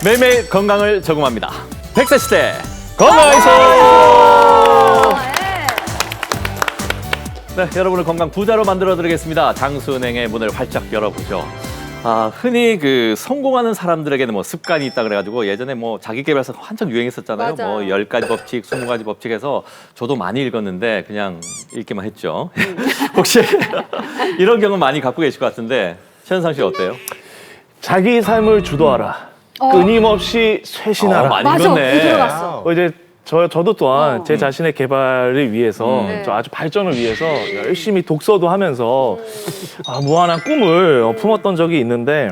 매일매일 건강을 적응합니다. 100세 시대 건강의소! 네, 여러분을 건강 부자로 만들어드리겠습니다. 장수은행의 문을 활짝 열어보죠. 흔히 성공하는 사람들에게는 뭐 습관이 있다 그래가지고 예전에 뭐 자기계발서 한창 유행했었잖아요. 맞아요. 뭐 10가지 법칙, 20가지 법칙 해서 저도 많이 읽었는데 그냥 읽기만 했죠. 혹시 이런 경험 많이 갖고 계실 것 같은데 최현상 씨 어때요? 자기 삶을 주도하라. 끊임없이 쇄신하라. 많이 맞아, 읽었네. 들어갔어. 이제 저도 또한 제 자신의 개발을 위해서 네. 저 아주 발전을 위해서 열심히 독서도 하면서 무한한 꿈을 품었던 적이 있는데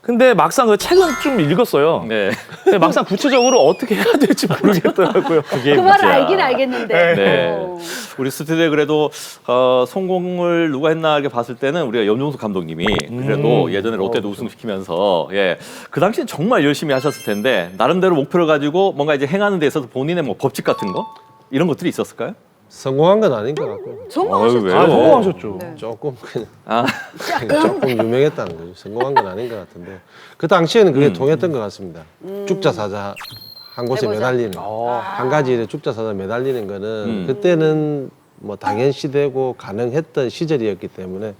근데 막상 그 책은 좀 읽었어요. 네. 근데 막상 구체적으로 어떻게 해야 될지 모르겠더라고요. 그게 그 말을 문제야. 알긴 알겠는데. 네. 우리 스튜디오에 그래도 성공을 누가 했나 이렇게 봤을 때는 우리가 염종수 감독님이 그래도 예전에 롯데도 우승시키면서 그 당시엔 정말 열심히 하셨을 텐데 나름대로 목표를 가지고 뭔가 이제 행하는 데 있어서 본인의 뭐 법칙 같은 거 이런 것들이 있었을까요? 성공한 건 아닌 것 같고요. 성공하셨죠. 왜요? 성공하셨죠. 네. 조금 그냥 아, 조금 유명했다는 거죠. 성공한 건 아닌 것 같은데 그 당시에는 그게 통했던 것 같습니다. 죽자 사자 한 곳에 해보자. 매달리는 한 가지 일에 죽자 사자 매달리는 거는 그때는 뭐 당연시되고 가능했던 시절이었기 때문에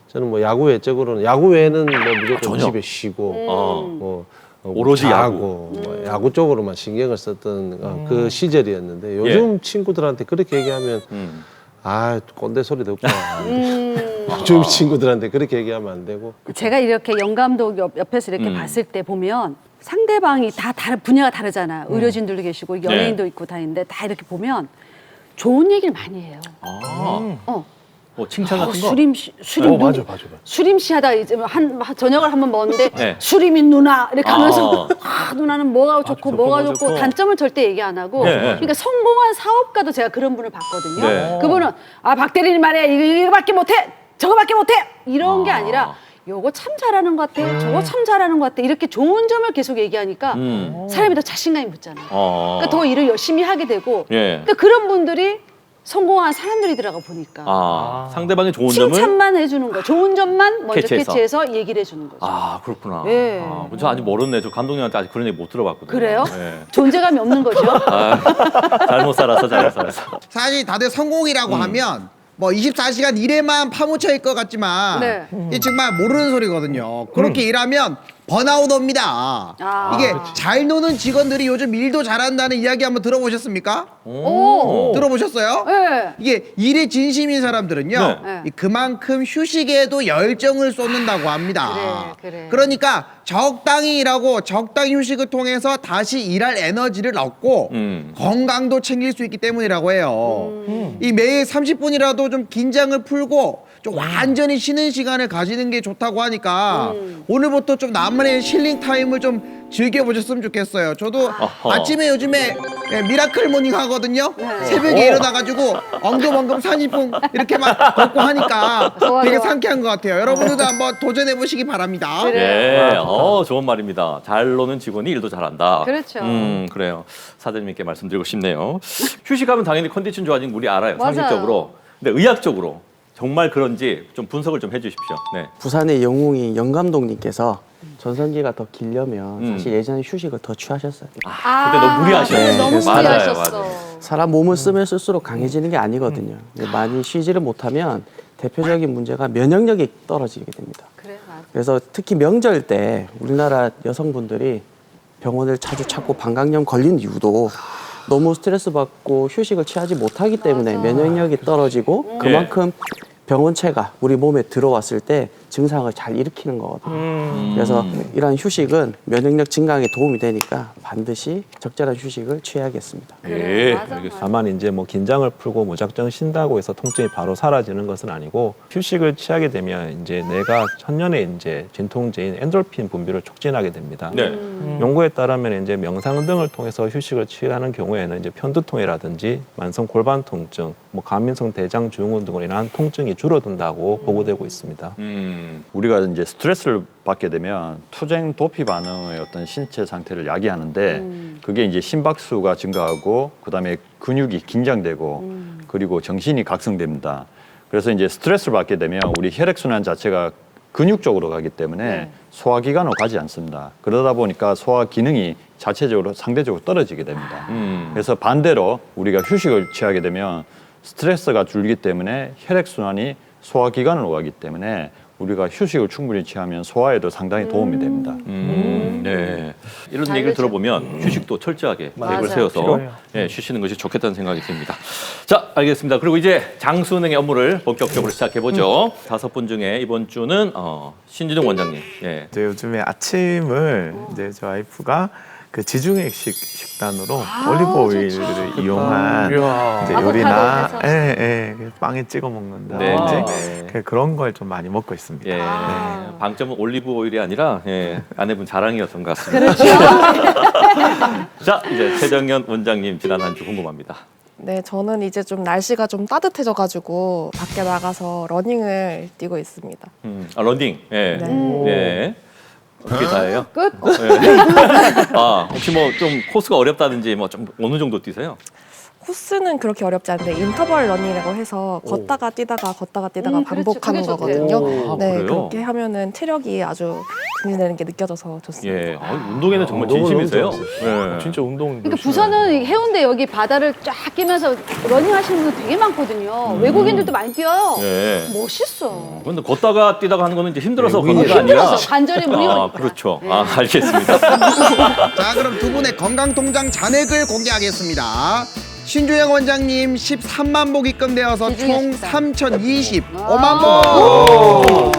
저는 뭐 야구 외적으로는 야구 외에는 뭐 무조건 전혀. 집에 쉬고 뭐 오로지 자고 뭐 야구 쪽으로만 신경을 썼던 그 시절이었는데 요즘 친구들한테 그렇게 얘기하면 꼰대 소리 듣고 요즘 친구들한테 그렇게 얘기하면 안 되고 제가 이렇게 영감독 옆에서 이렇게 봤을 때 보면 상대방이 다 다른 분야가 다르잖아. 의료진들도 계시고 연예인도 있고 다 있는데 다 이렇게 보면 좋은 얘기를 많이 해요. 뭐 칭찬 같은 거? 수림 맞아. 수림씨 하다가 이제 저녁을 한번 먹었는데 네. 수림인 누나 이렇게 하면서 누나는 뭐가 좋고 뭐가 뭐가 좋고 좋고. 단점을 절대 얘기 안 하고 네. 그러니까 성공한 사업가도 제가 그런 분을 봤거든요. 네. 그분은 박 대리님 말이야 이거밖에 못해 저거밖에 못해 이런 게 아니라 요거 참 잘하는 것 같아 저거 참 잘하는 것 같아 이렇게 좋은 점을 계속 얘기하니까 사람이 더 자신감이 붙잖아요. 그러니까 더 일을 열심히 하게 되고 그러니까 그런 분들이 성공한 사람들이더라고 보니까. 상대방의 좋은 점을 칭찬만 해주는 거, 좋은 점만 먼저 캐치해서. 캐치해서 얘기를 해주는 거죠. 그렇구나. 예. 저 아직 멀었네. 저 감독님한테 아직 그런 얘기 못 들어봤거든요. 그래요? 네. 존재감이 없는 거죠. 잘못 살아서. 사실 다들 성공이라고 하면 뭐 24시간 일에만 파묻혀일 것 같지만 네. 이게 정말 모르는 소리거든요. 그렇게 일하면 번아웃 옵니다. 이게 잘 노는 직원들이 요즘 일도 잘한다는 이야기 한번 들어보셨습니까? 오. 들어보셨어요? 네. 이게 일에 진심인 사람들은요 네. 그만큼 휴식에도 열정을 쏟는다고 합니다. 그래. 그러니까 적당히 일하고 적당히 휴식을 통해서 다시 일할 에너지를 얻고 건강도 챙길 수 있기 때문이라고 해요. 이 매일 30분이라도 좀 긴장을 풀고 좀 완전히 쉬는 시간을 가지는 게 좋다고 하니까 오늘부터 좀 나만의 힐링 타임을 좀 즐겨보셨으면 좋겠어요. 저도 아침에 요즘에 미라클 모닝 하거든요. 새벽에 일어나가지고 엉금엉금 30분 이렇게 막 걷고 하니까 좋아, 되게 좋아. 상쾌한 것 같아요. 여러분들도 한번 도전해보시기 바랍니다. 그래. 좋은 말입니다. 잘 노는 직원이 일도 잘한다. 그렇죠. 그래요. 사장님께 말씀드리고 싶네요. 휴식하면 당연히 컨디션 좋아지는 거 우리 알아요. 맞아요. 상식적으로. 근데 의학적으로 정말 그런지 좀 분석을 좀 해주십시오. 네. 부산의 영웅이 영감독님께서 전성기가 더 길려면 사실 예전에 휴식을 더 취하셨어요. 그때 너무 무리하셨어요. 그때 너무 맞아요, 무리하셨어. 사람 몸을 쓰면 쓸수록 강해지는 게 아니거든요. 많이 쉬지를 못하면 대표적인 문제가 면역력이 떨어지게 됩니다. 그래, 맞아. 그래서 특히 명절 때 우리나라 여성분들이 병원을 자주 찾고 방광염 걸린 이유도 너무 스트레스 받고 휴식을 취하지 못하기 때문에 면역력이 떨어지고 그만큼 병원체가 우리 몸에 들어왔을 때 증상을 잘 일으키는 거거든요. 그래서 이러한 휴식은 면역력 증강에 도움이 되니까 반드시 적절한 휴식을 취해야겠습니다. 예, 맞아, 알겠습니다. 다만 이제 뭐 긴장을 풀고 무작정 쉰다고 해서 통증이 바로 사라지는 것은 아니고 휴식을 취하게 되면 이제 뇌가 천년의 이제 진통제인 엔돌핀 분비를 촉진하게 됩니다. 네. 연구에 따르면 이제 명상 등을 통해서 휴식을 취하는 경우에는 이제 편두통이라든지 만성 골반 통증, 뭐 과민성 대장 증후군 등으로 인한 통증이 줄어든다고 보고되고 있습니다. 우리가 이제 스트레스를 받게 되면 투쟁 도피 반응의 어떤 신체 상태를 야기하는데 그게 이제 심박수가 증가하고 그다음에 근육이 긴장되고 그리고 정신이 각성됩니다. 그래서 이제 스트레스를 받게 되면 우리 혈액순환 자체가 근육 쪽으로 가기 때문에 소화기관으로 가지 않습니다. 그러다 보니까 소화 기능이 자체적으로 상대적으로 떨어지게 됩니다. 그래서 반대로 우리가 휴식을 취하게 되면 스트레스가 줄기 때문에 혈액순환이 소화기관으로 가기 때문에 우리가 휴식을 충분히 취하면 소화에도 상당히 도움이 됩니다. 네. 이런 얘기를 들어보면 휴식도 철저하게 계획을 세워서 필요해요. 쉬시는 것이 좋겠다는 생각이 듭니다. 자, 알겠습니다. 그리고 이제 장수은행의 업무를 본격적으로 시작해보죠. 5분 중에 이번 주는 신진영 원장님. 예. 이제 요즘에 아침을 이제 저 와이프가 그 지중해식 식단으로 올리브 오일을 이용한 이야. 이제 아보카도에서. 요리나 빵에 찍어 먹는다든지 네. 그런 걸 좀 많이 먹고 있습니다. 예. 방점은 올리브 오일이 아니라 아내분 자랑이었던 것 같습니다. 그렇죠. 자, 이제 최정연 원장님 지난 한 주 궁금합니다. 네, 저는 이제 좀 날씨가 좀 따뜻해져가지고 밖에 나가서 러닝을 뛰고 있습니다. 런닝. 예. 네. 네. 그게 다예요? 끝. 혹시 뭐 좀 코스가 어렵다든지 뭐 좀 어느 정도 뛰세요? 코스는 그렇게 어렵지 않은데 인터벌 러닝이라고 해서 걷다가 뛰다가 그렇죠. 반복하는 그게 좋대요. 거거든요. 네, 그래요? 그렇게 하면은 체력이 아주 증진되는 게 느껴져서 좋습니다. 예. 운동에는 정말 운동을 진심이세요. 너무 예. 진짜 운동. 그러니까 부산은 해운대 여기 바다를 쫙 끼면서 러닝 하시는 분들 되게 많거든요. 외국인들도 많이 뛰어요. 예. 멋있어. 근데 걷다가 뛰다가 하는 거는 이제 힘들어서 걷는 게 아니라 힘들어서 관절에 무리 오니까. 그렇죠. 알겠습니다. 자, 그럼 두 분의 건강통장 잔액을 공개하겠습니다. 신조영 원장님 13만 복 입금되어서 총 3,025만 복.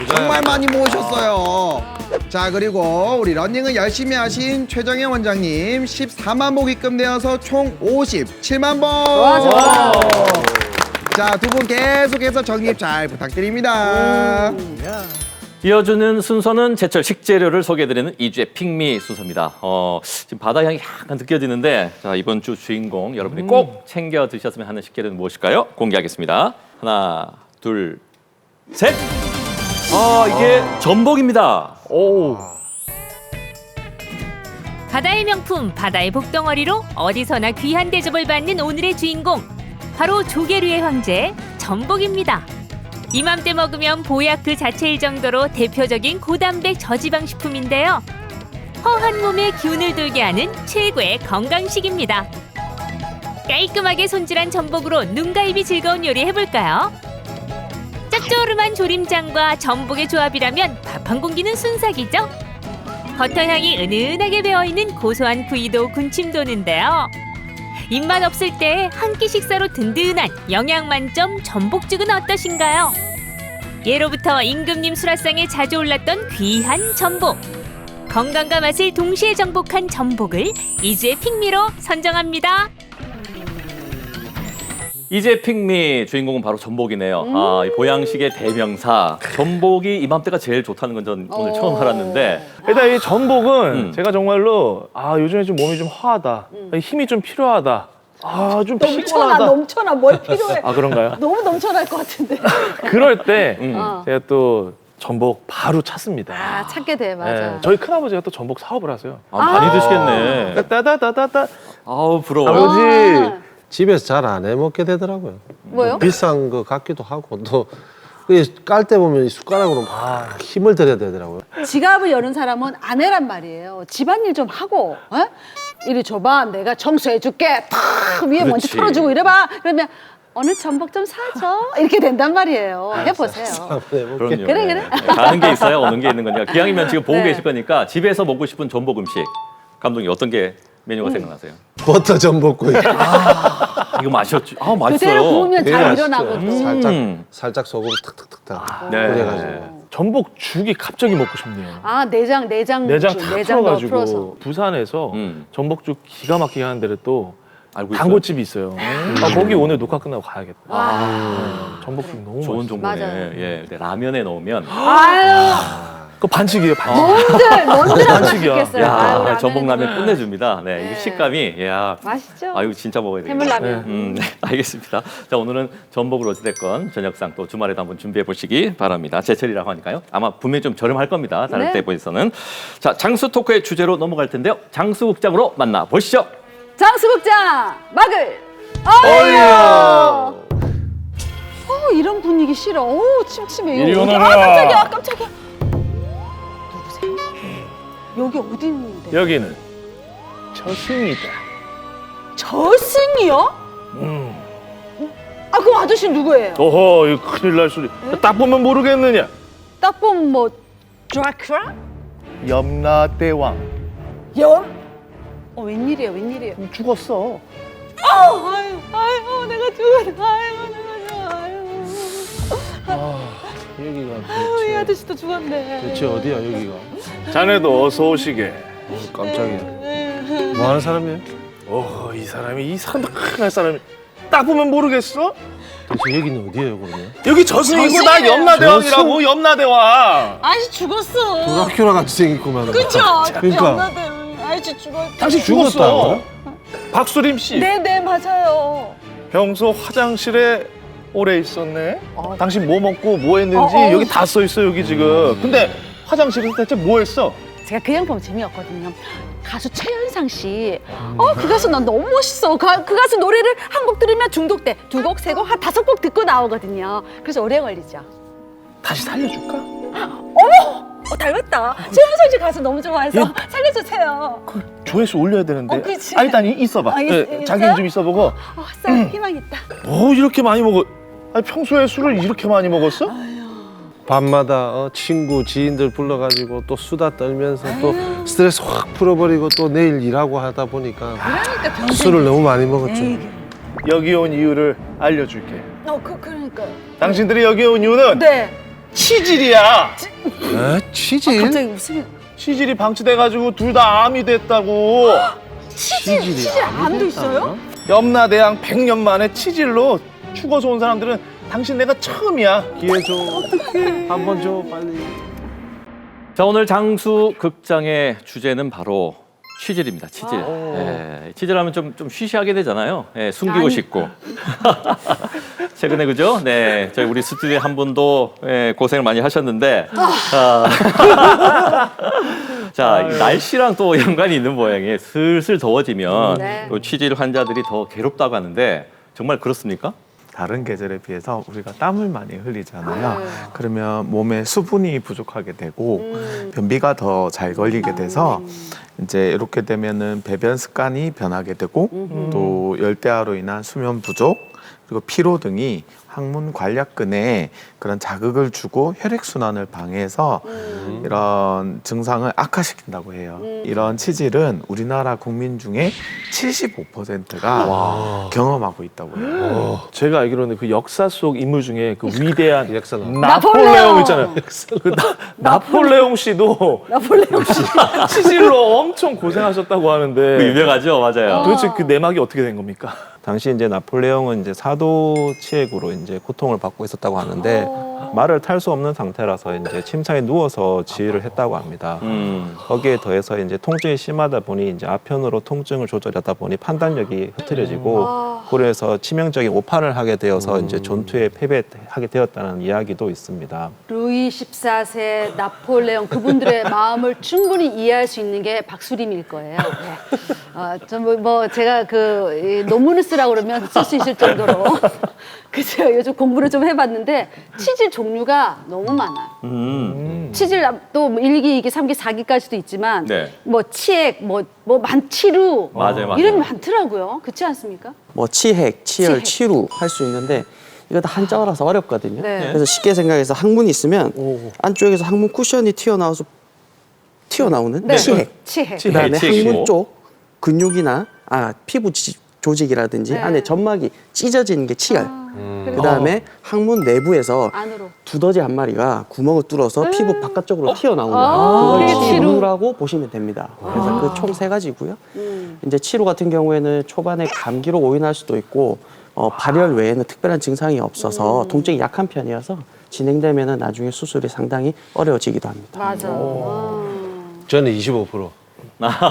정말 많이 모으셨어요. 자, 그리고 우리 러닝을 열심히 하신 최정현 원장님 14만 복 입금되어서 총 57만 복. 좋아. 자, 두 분 계속해서 적립 잘 부탁드립니다. 이어주는 순서는 제철 식재료를 소개해드리는 2주의 픽미 순서입니다. 지금 바다 향이 약간 느껴지는데 자, 이번 주 주인공 여러분이 꼭 챙겨 드셨으면 하는 식재료는 무엇일까요? 공개하겠습니다. 하나, 둘, 셋! 이게 전복입니다. 오. 바다의 명품, 바다의 복덩어리로 어디서나 귀한 대접을 받는 오늘의 주인공. 바로 조개류의 황제, 전복입니다. 이맘때 먹으면 보약 그 자체일 정도로 대표적인 고단백 저지방 식품인데요. 허한 몸에 기운을 돌게 하는 최고의 건강식입니다. 깔끔하게 손질한 전복으로 눈과 입이 즐거운 요리 해볼까요? 짭조름한 조림장과 전복의 조합이라면 밥 한 공기는 순삭이죠. 버터향이 은은하게 배어있는 고소한 구이도 군침 도는데요. 입맛 없을 때 한 끼 식사로 든든한 영양 만점 전복죽은 어떠신가요? 예로부터 임금님 수라상에 자주 올랐던 귀한 전복. 건강과 맛을 동시에 정복한 전복을 이주의 픽미로 선정합니다. 이제 픽미 주인공은 바로 전복이네요. 이 보양식의 대명사. 전복이 이맘때가 제일 좋다는 건 전 오늘 처음 알았는데. 일단 이 전복은 제가 정말로 요즘에 좀 몸이 좀 허하다. 힘이 좀 필요하다. 좀 피곤하다. 넘쳐나. 뭘 필요해. 그런가요? 너무 넘쳐날 것 같은데. 그럴 때 어. 제가 또 전복 바로 찾습니다. 찾게 돼, 맞아. 네, 저희 큰아버지가 또 전복 사업을 하세요. 많이 드시겠네. 따다다다다. 아우, 부러워. 아버지. 집에서 잘 안 해 먹게 되더라고요. 뭐요? 비싼 거 같기도 하고 또 깔 때 보면 이 숟가락으로 막 힘을 들여야 되더라고요. 지갑을 여는 사람은 아내란 말이에요. 집안일 좀 하고, 이리 줘봐, 내가 청소해줄게. 탁 위에 먼지 그렇지. 털어주고 이래봐. 그러면 어느 전복 좀 사줘. 이렇게 된단 말이에요. 해보세요. 그럼요. 그래. 네. 가는 게 있어요? 오는 게 있는 거냐. 기왕이면 지금 보고 네. 계실 거니까 집에서 먹고 싶은 전복 음식. 감독님 어떤 게 메뉴가 생각나세요? 버터 전복구이. 이거 마셨죠? 그대로 맛있어요. 구우면 되게 잘 맛있어요. 일어나고 또. 살짝 소금 탁탁탁탁 네. 뿌려가지고. 전복죽이 갑자기 먹고 싶네요. 내장 내장 탁 내장 넣어 풀어서. 풀어가지고 부산에서 음. 전복죽 기가 막히게 하는 데를 또 알고 있어요? 단골집이 있어요. 거기 오늘 녹화 끝나고 가야겠다. 전복죽 너무 좋은 맛있어. 정보네. 맞아요. 예, 근데 라면에 넣으면 아유, 그거 반칙이에요, 반칙. 뭔들 안 반칙이야. 맛있겠어요. 아유, 야, 라면은. 전복라면 끝내줍니다. 네, 네. 이거 식감이 맛있죠. 이거 진짜 먹어야 되겠네. 해물라면. 네, 알겠습니다. 자, 오늘은 전복으로 어찌됐건 저녁상 또 주말에도 한번 준비해 보시기 바랍니다. 제철이라고 하니까요. 아마 분명히 좀 저렴할 겁니다. 다른 네. 때 보이서는. 자, 장수 토크의 주제로 넘어갈 텐데요. 장수극장으로 만나보시죠. 장수극장 막을 올려. 이런 분위기. 분위기 싫어. 어우, 침침해. 이리 여기. 오너라. 깜짝이야, 깜짝이야. 누구세요? 여기 어디 있는데? 여기는 저승이다. 저승이요? 아, 그럼 아저씨 누구예요? 어허, 이거 큰일 날 소리. 딱 보면 모르겠느냐? 딱 보면 뭐 드라큘라? 염라대왕 웬일이에요, 웬일이에요? 죽었어. 아유, 내가 죽었어. 여기가 이 대체, 아저씨도 죽었네. 대체 어디야 여기가? 자네도 어서 오시게. 깜짝이야. 뭐 하는 사람이에요? 이 사람도 큰일 사람이. 딱 보면 모르겠어? 대체 여기는 어디예요 그러면? 여기 저승이고 나 염라대왕이라고. 염라대왕. 아저씨 죽었어. 드라큘라 같이 생겼구만. 그쵸? 그러니까 아저씨 죽었어. 당신 죽었다고? 죽었어. 박수림 씨. 네, 맞아요. 평소 화장실에 오래 있었네. 당신 뭐 먹고 뭐 했는지 여기 다 써 있어 여기 지금. 근데 화장실에서 대체 뭐 했어? 제가 그냥 보면 재미없거든요. 가수 최현상 씨. 그 가수 난 너무 멋있어. 그 가수 노래를 한 곡 들으면 중독돼. 2곡, 3곡, 한 5곡 듣고 나오거든요. 그래서 오래 걸리죠. 다시 살려줄까? 닮았다. 최현상 씨 가수 너무 좋아해서 살려주세요. 조회수 올려야 되는데. 그치. 일단 있어봐. 있어요? 자기는 좀 있어보고. 희망 있다. 이렇게 많이 먹어. 아니 평소에 술을 이렇게 많이 먹었어? 밤마다 친구 지인들 불러가지고 또 수다 떨면서 또 스트레스 확 풀어버리고 또 내일 일하고 하다 보니까 술을 너무 많이 먹었죠. 여기 온 이유를 알려줄게. 그러니까. 당신들이 여기 온 이유는 네. 치질이야. 치질? 갑자기 무슨 치질이 방치돼가지고 둘 다 암이 됐다고. 치질 암도 있어요? 염라대왕 100년 만에 치질로 죽어서 온 사람들은 당신 내가 처음이야. 기회 줘. 한번 줘 빨리. 자, 오늘 장수 극장의 주제는 바로 치질입니다. 치질. 치질하면 좀 쉬쉬하게 되잖아요. 숨기고 싶고. 최근에 그죠? 네, 저희 우리 스튜디오에 한 분도 고생을 많이 하셨는데, 자, 날씨랑 또 연관이 있는 모양이에요. 슬슬 더워지면 또 치질 환자들이 더 괴롭다고 하는데 정말 그렇습니까? 다른 계절에 비해서 우리가 땀을 많이 흘리잖아요. 그러면 몸에 수분이 부족하게 되고 변비가 더 잘 걸리게 돼서 이제 이렇게 되면은 배변 습관이 변하게 되고 또 열대야로 인한 수면 부족 그리고 피로 등이 항문 관략근에 그런 자극을 주고 혈액순환을 방해해서 이런 증상을 악화시킨다고 해요. 이런 치질은 우리나라 국민 중에 75%가 경험하고 있다고 해요. 제가 알기로는 그 역사 속 인물 중에 그 위대한 역사 나폴레옹 있잖아요. 그 나폴레옹 씨도 치질로 엄청 고생하셨다고 하는데 유명하죠, 맞아요. 도대체 그 내막이 어떻게 된 겁니까? 당시 이제 나폴레옹은 이제 사도치액으로 이제 고통을 받고 있었다고 하는데 말을 탈 수 없는 상태라서 이제 침상에 누워서 지휘를 했다고 합니다. 거기에 더해서 이제 통증이 심하다 보니 이제 아편으로 통증을 조절하다 보니 판단력이 흐트러지고 그래서 치명적인 오판을 하게 되어서 이제 전투에 패배하게 되었다는 이야기도 있습니다. 루이 14세, 나폴레옹 그분들의 마음을 충분히 이해할 수 있는 게 박수림일 거예요. 제가 그 논문을 쓰라고 그러면 쓸 수 있을 정도로 그죠. 요즘 공부를 좀 해봤는데 치질 종류가 너무 많아요. 치질 또 1기, 2기, 3기, 4기까지도 있지만 뭐 치액, 뭐 치루 맞아요. 이름이 많더라고요. 그렇지 않습니까? 뭐 치핵, 치열, 치루 할 수 있는데 이거 다 한자어라서 어렵거든요. 그래서 쉽게 생각해서 항문이 있으면 안쪽에서 항문 쿠션이 튀어나오는 치핵. 그다음에 항문 쪽 근육이나 피부 조직이라든지 안에 점막이 찢어지는 게 치열. 그다음에 항문 내부에서 안으로. 두더지 한 마리가 구멍을 뚫어서 피부 바깥쪽으로 튀어나오는 그게 그걸 치루. 치루라고 보시면 됩니다. 그래서 그 총 3가지고요. 이제 치루 같은 경우에는 초반에 감기로 오인할 수도 있고 발열 외에는 특별한 증상이 없어서 통증이 약한 편이어서 진행되면은 나중에 수술이 상당히 어려워지기도 합니다. 맞아. 저는 25%.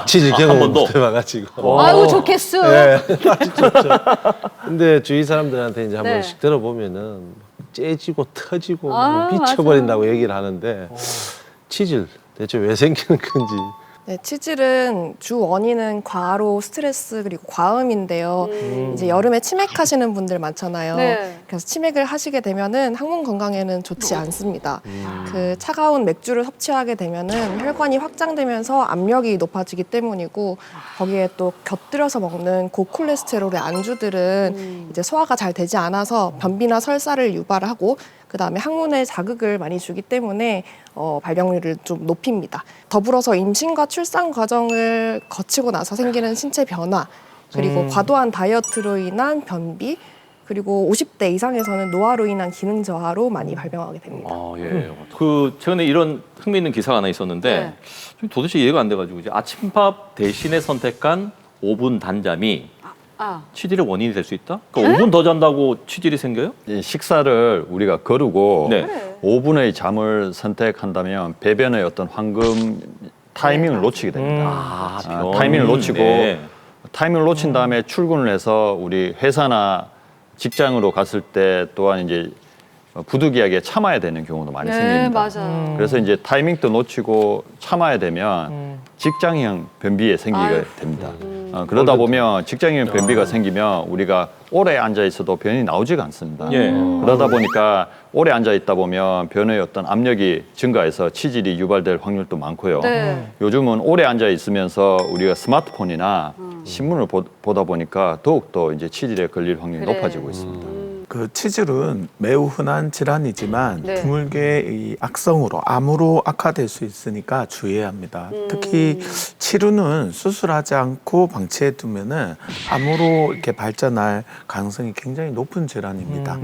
치질 경험을 못 해봐가지고. 아이고 좋겠어. 네, 아주 좋죠. 근데 주위 사람들한테 이제 한 번씩 들어보면은 째지고 터지고 미쳐버린다고 얘기를 하는데 치질 대체 왜 생기는 건지 네, 치질은 주 원인은 과로, 스트레스 그리고 과음인데요. 이제 여름에 치맥하시는 분들 많잖아요. 네. 그래서 치맥을 하시게 되면은 항문 건강에는 좋지 않습니다. 그 차가운 맥주를 섭취하게 되면은 혈관이 확장되면서 압력이 높아지기 때문이고 거기에 또 곁들여서 먹는 고콜레스테롤의 안주들은 이제 소화가 잘 되지 않아서 변비나 설사를 유발하고 그다음에 항문에 자극을 많이 주기 때문에 발병률을 좀 높입니다. 더불어서 임신과 출산 과정을 거치고 나서 생기는 신체 변화 그리고 과도한 다이어트로 인한 변비 그리고 50대 이상에서는 노화로 인한 기능 저하로 많이 발병하게 됩니다. 아, 예. 그 최근에 이런 흥미있는 기사가 하나 있었는데 좀 도대체 이해가 안 돼가지고 이제 아침밥 대신에 선택한 5분 단잠이 치질의 원인이 될 수 있다? 그러니까 5분 더 잔다고 치질이 생겨요? 이 식사를 우리가 거르고 네. 5분의 잠을 선택한다면 배변의 어떤 황금 타이밍을 놓치게 됩니다. 타이밍을 놓치고 타이밍을 놓친 다음에 출근을 해서 우리 회사나 직장으로 갔을 때 또한 이제 부득이하게 참아야 되는 경우도 많이 생깁니다. 맞아요. 그래서 이제 타이밍도 놓치고 참아야 되면 직장형 변비에 생기게 됩니다. 그러다 보면 직장형 변비가 생기면 우리가 오래 앉아 있어도 변이 나오지가 않습니다. 그러다 보니까 오래 앉아 있다 보면 변의 어떤 압력이 증가해서 치질이 유발될 확률도 많고요. 요즘은 오래 앉아 있으면서 우리가 스마트폰이나 신문을 보다 보니까 더욱더 이제 치질에 걸릴 확률이 높아지고 있습니다. 그 치질은 매우 흔한 질환이지만 네. 드물게 이 악성으로 암으로 악화될 수 있으니까 주의해야 합니다. 특히 치루는 수술하지 않고 방치해 두면은 암으로 이렇게 발전할 가능성이 굉장히 높은 질환입니다.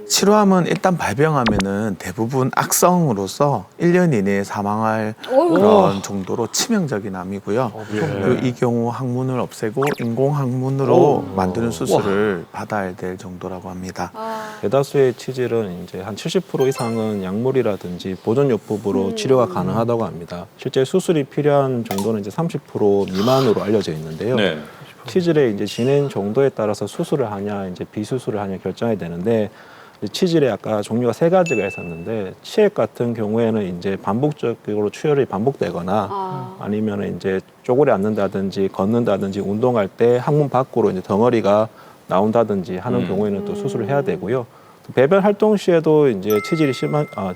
치루암은 일단 발병하면은 대부분 악성으로서 1년 이내에 사망할 그런 정도로 치명적인 암이고요. 그리고 이 경우 항문을 없애고 인공 항문으로 만드는 수술을 받아야 될 정도라고 합니다. 대다수의 치질은 이제 한 70% 이상은 약물이라든지 보존요법으로 치료가 가능하다고 합니다. 실제 수술이 필요한 정도는 이제 30% 미만으로 알려져 있는데요. 치질의 이제 진행 정도에 따라서 수술을 하냐, 이제 비수술을 하냐 결정이 되는데 치질에 아까 종류가 3가지가 있었는데 치액 같은 경우에는 이제 반복적으로 출혈이 반복되거나 아니면 이제 쪼그려 앉는다든지 걷는다든지 운동할 때 항문 밖으로 이제 덩어리가 나온다든지 하는 경우에는 또 수술을 해야 되고요. 배변 활동 시에도 이제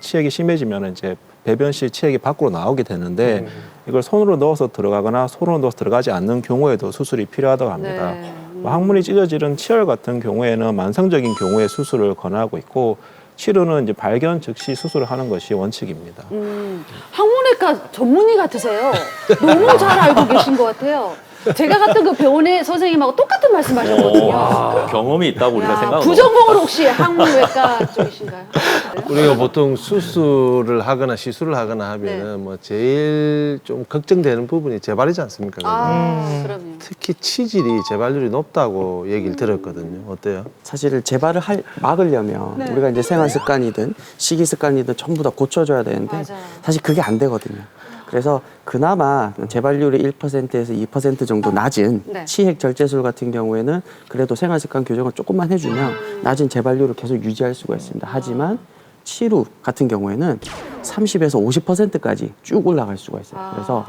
치액이 심해지면 이제 배변 시 치액이 밖으로 나오게 되는데 이걸 손으로 넣어서 들어가거나 손으로 넣어서 들어가지 않는 경우에도 수술이 필요하다고 합니다. 항문이 찢어지는 치열 같은 경우에는 만성적인 경우에 수술을 권하고 있고 치료는 이제 발견 즉시 수술을 하는 것이 원칙입니다. 항문외과 전문의 같으세요. 너무 잘 알고 계신 것 같아요. 제가 갔던 그 병원의 선생님하고 똑같은 말씀하셨거든요. 경험이 있다고 우리가 생각하고. 부전공으로 혹시 항문외과 쪽이신가요? 우리가 보통 수술을 하거나 시술을 하거나 하면은 뭐 제일 좀 걱정되는 부분이 재발이지 않습니까? 그럼요. 특히 치질이 재발률이 높다고 얘기를 들었거든요. 어때요? 사실 재발을 막으려면 우리가 이제 생활 습관이든 식이 습관이든 전부 다 고쳐줘야 되는데 사실 그게 안 되거든요. 그래서 그나마 재발률이 1%에서 2% 정도 낮은 치핵 절제술 같은 경우에는 그래도 생활습관 교정을 조금만 해주면 낮은 재발률을 계속 유지할 수가 있습니다. 하지만 치루 같은 경우에는 30에서 50%까지 쭉 올라갈 수가 있어요. 그래서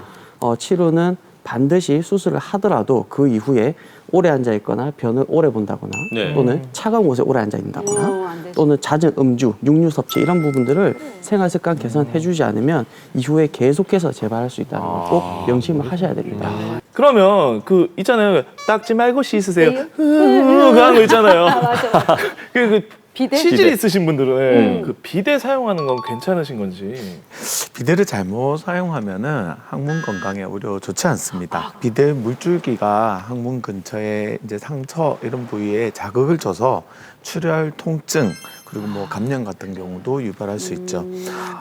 치루는 반드시 수술을 하더라도 그 이후에 오래 앉아 있거나 변을 오래 본다거나 또는 차가운 곳에 오래 앉아 있다거나 또는 잦은 음주, 육류 섭취 이런 부분들을 생활 습관 개선해주지 않으면 이후에 계속해서 재발할 수 있다는 걸 꼭 명심을 하셔야 됩니다. 그러면 그 있잖아요. 닦지 말고 씻으세요. 그 하는 거 있잖아요. 맞아. 그 비대? 치질 있으신 분들은 그 비대 사용하는 건 괜찮으신 건지. 비데를 잘못 사용하면은 항문 건강에 오히려 좋지 않습니다. 비데 물줄기가 항문 근처에 이제 상처 이런 부위에 자극을 줘서 출혈, 통증 그리고 뭐 감염 같은 경우도 유발할 수 있죠.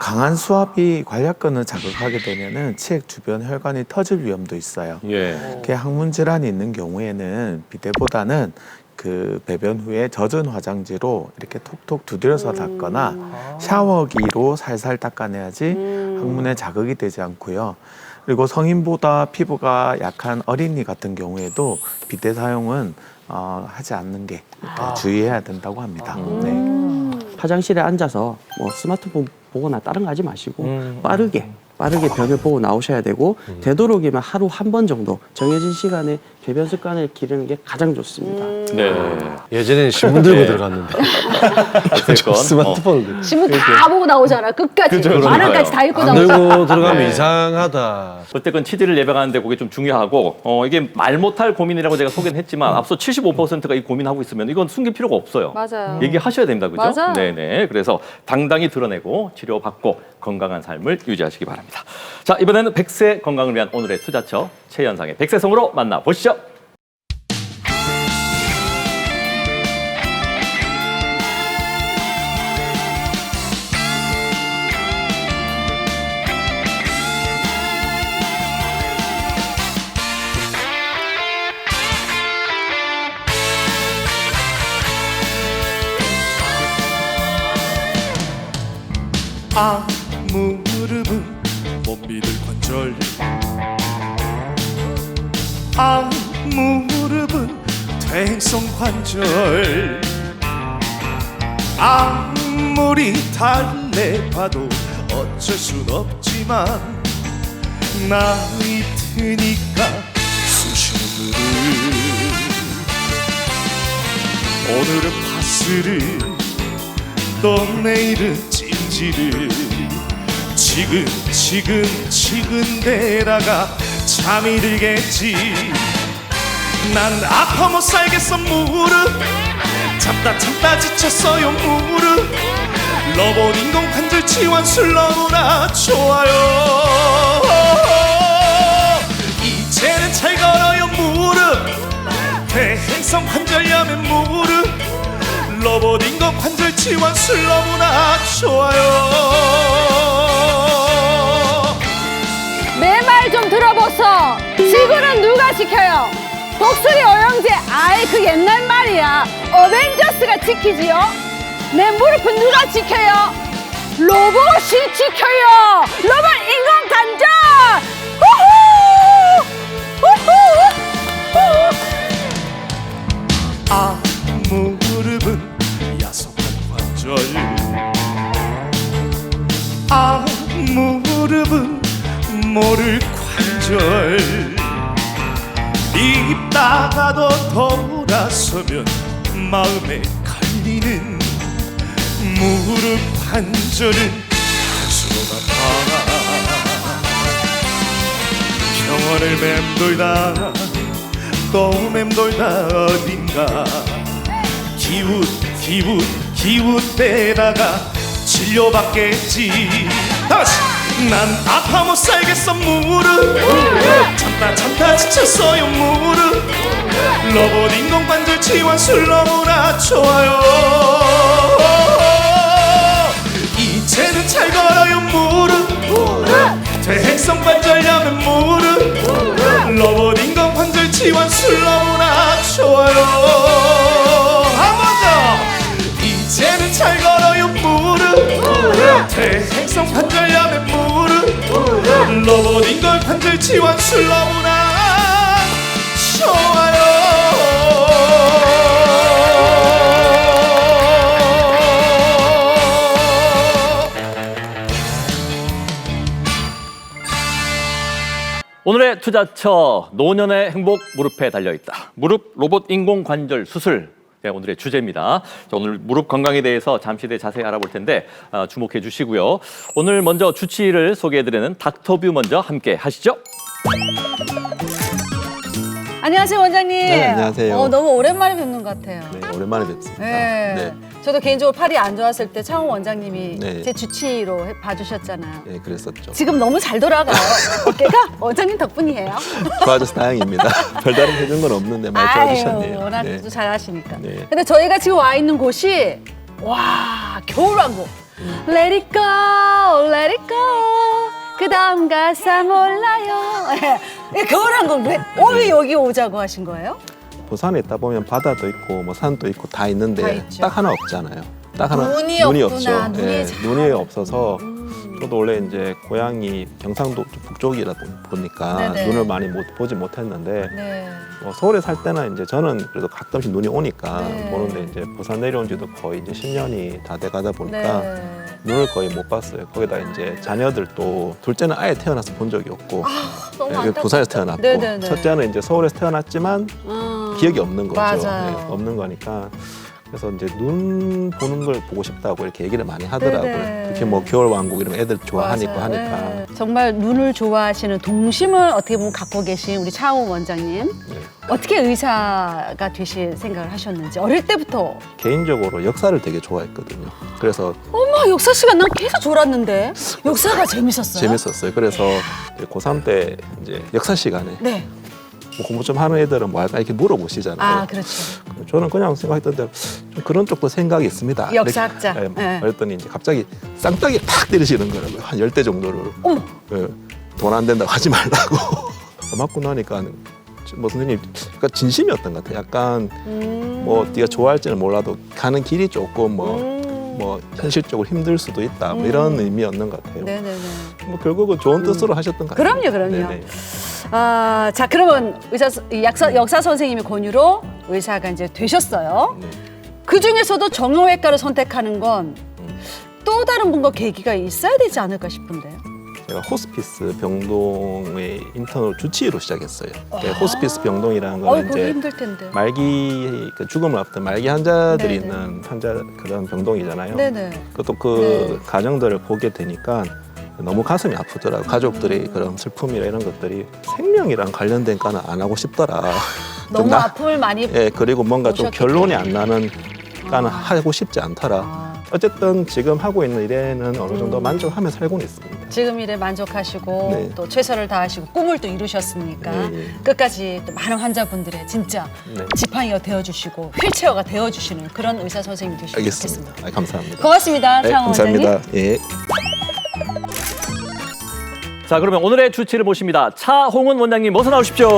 강한 수압이 관략근을 자극하게 되면은 치액 주변 혈관이 터질 위험도 있어요. 이렇게 항문 질환이 있는 경우에는 비데보다는 그 배변 후에 젖은 화장지로 이렇게 톡톡 두드려서 닦거나 샤워기로 살살 닦아내야지 항문에 자극이 되지 않고요. 그리고 성인보다 피부가 약한 어린이 같은 경우에도 비데 사용은 하지 않는 게 주의해야 된다고 합니다. 화장실에 앉아서 뭐 스마트폰 보거나 다른 거 하지 마시고 빠르게 빠르게 변을 보고 나오셔야 되고 되도록이면 하루 한 번 정도 정해진 시간에 배변 습관을 기르는 게 가장 좋습니다. 네. 예전에는 신문 들고 들어갔는데 어쨌건 스마트폰을 들고. 신문 다 보고 나오잖아. 끝까지. 만화까지 다 읽고 안 나오잖아. 들고 들어가면 네. 이상하다. 어쨌건 치질을 예방하는데 그게 좀 중요하고 이게 말 못할 고민이라고 제가 소개는 했지만 앞서 75%가 이 고민하고 있으면 이건 숨길 필요가 없어요. 맞아요. 얘기하셔야 됩니다. 그죠? 맞아. 네네. 그래서 당당히 드러내고 치료받고 건강한 삶을 유지하시기 바랍니다. 자, 이번에는 100세 건강을 위한 오늘의 투자처 최현상의 100세성으로 만나보시죠. 무릎은 못 믿을 관절 무릎은 퇴행성 관절 아무리 달래봐도 어쩔 순 없지만 나이 드니까 쑤시는 그를 오늘은 파스를 또 내일은 찜질을 지근데다가 잠이 들겠지 난 아파 못 살겠어 무릎 참다 지쳤어요 무릎 로봇 인공 관절 치환술 너무나 좋아요 이제는 잘 걸어요 무릎 퇴행성 관절염의 무릎 로봇 인공 관절 치환술 너무나 좋아요 내 말 좀 들어보소. 지구는 누가 지켜요? 독수리 오영재. 아이 그 옛날 말이야. 어벤져스가 지키지요. 내 무릎은 누가 지켜요? 로봇이 지켜요. 로봇 인공 관절. 후후. 무릎은 야속한 관절 무릎은 모를 관절 입다가도 돌아서면 마음에 걸리는 무릎 관절은 스스로가 병원을 맴돌다 또 맴돌다 어딘가 기웃대다가 치료받겠지 다시 난 아파 못 살겠어 무릎 참다 지쳤어요 무릎 로봇 인공 관절 치환술 너무나 좋아요 이제는 잘 걸어요 무릎 퇴행성 관절염의 무릎 로봇 인공 관절 치환술 너무나 좋아요 한 번 더 이제는 잘 걸어요 무릎 퇴행성 관절염의 무릎 로봇 인공 관절 치환술 너무나 좋아요 오늘의 투자처 노년의 행복 무릎에 달려있다. 무릎 로봇 인공 관절 수술. 네, 오늘의 주제입니다. 자, 오늘 무릎 건강에 대해서 잠시 뒤에 자세히 알아볼 텐데 주목해 주시고요. 오늘 먼저 주치의를 소개해드리는 닥터뷰 먼저 함께 하시죠. 안녕하세요 원장님. 네, 안녕하세요. 너무 오랜만에 뵙는 것 같아요. 네, 오랜만에 뵙습니다. 네. 저도 개인적으로 팔이 안 좋았을 때 차홍 원장님이 네. 제 주치의로 봐주셨잖아요. 네, 그랬었죠. 지금 너무 잘 돌아가요. 어깨가 원장님 덕분이에요. 좋아져서 다행입니다. 별다른 해준 건 없는데 많이 좋아지셨네요. 워낙 네. 또 잘하시니까. 네. 근데 저희가 지금 와 있는 곳이 와 겨울왕국. Let it go, let it go. 그 다음 가사 몰라요. 겨울왕국 왜 여기 오자고 하신 거예요? 부산에 있다 보면 바다도 있고 뭐 산도 있고 다 다 있는데 있죠. 딱 하나 없잖아요. 딱 하나 눈이 눈이 없구나. 없죠. 눈이 예, 잘 눈이 없어서 저도 원래 이제 고향이 경상도 북쪽이다 보니까 네네. 눈을 많이 보지 못했는데 네. 서울에 살 때는 이제 저는 그래도 가끔씩 눈이 오니까 네. 보는데 이제 부산 내려온 지도 거의 이제 10년이 다 돼가다 보니까 네. 눈을 거의 못 봤어요. 거기다 이제 자녀들도 둘째는 아예 태어나서 본 적이 없고 너무 여기 안타깝다. 부산에서 태어났고 네네네. 첫째는 이제 서울에서 태어났지만 기억이 없는 거죠. 맞아요. 네, 없는 거니까. 그래서 이제 눈 보는 걸 보고 싶다고 이렇게 얘기를 많이 하더라고요. 네네. 특히 뭐 겨울왕국 이런 애들 좋아하니까 맞아요. 하니까. 네. 정말 눈을 좋아하시는 동심을 어떻게 보면 갖고 계신 우리 차홍 원장님. 네. 어떻게 의사가 되실 생각을 하셨는지 어릴 때부터. 개인적으로 역사를 되게 좋아했거든요. 그래서 어머 역사 시간 난 계속 졸았는데 역사가 재밌었어요? 재밌었어요. 그래서 이제 고3 때 이제 역사 시간에 네. 뭐 공부 좀 하는 애들은 뭐 할까 이렇게 물어보시잖아요. 아 그렇죠. 저는 그냥 생각했던 대로 좀 그런 쪽도 생각이 있습니다. 역사학자. 이렇게, 네. 그랬더니 이제 갑자기 쌍따기 탁 때리시는 거라고요. 한 10대 정도를. 어머. 돈 안 된다고 하지 말라고. 맞고 나니까 뭐 선생님 약간 진심이었던 것 같아요. 약간 뭐 네가 좋아할지는 몰라도 가는 길이 조금 뭐 현실적으로 힘들 수도 있다. 뭐 이런 의미였는 것 같아요. 네네네. 뭐 결국은 좋은 뜻으로 하셨던 것 같아요. 그럼요. 네네. 아, 자 그러면 역사 선생님의 권유로 의사가 이제 되셨어요. 네. 그 중에서도 정형외과를 선택하는 건 또 다른 뭔가 계기가 있어야 되지 않을까 싶은데요. 제가 호스피스 병동의 인턴으로 주치의로 시작했어요. 호스피스 병동이라는 건 그거 이제 힘들 텐데. 말기 죽음을 앞둔 말기 환자들이 네네. 있는 환자 그런 병동이잖아요. 네네. 그것도 그 가정들을 보게 되니까 너무 가슴이 아프더라고요. 가족들이 그런 슬픔이나 이런 것들이 생명이랑 관련된 거는 안 하고 싶더라. 좀 너무 아픔을 많이. 예, 그리고 뭔가 좀 오셨기 결론이 안 나는 거는 하고 싶지 않더라. 어쨌든 지금 하고 있는 일에는 어느 정도 만족하며 살고는 있습니다. 지금 일에 만족하시고 네. 또 최선을 다하시고 꿈을 또 이루셨으니까 네. 끝까지 또 많은 환자분들의 진짜 네. 지팡이가 되어주시고 휠체어가 되어주시는 그런 의사 선생님이 되시면 알겠습니다. 좋겠습니다. 감사합니다. 고맙습니다. 네, 차홍 원장님. 감사합니다. 예. 자, 그러면 오늘의 주치를 모십니다. 차홍은 원장님 어서 나오십시오.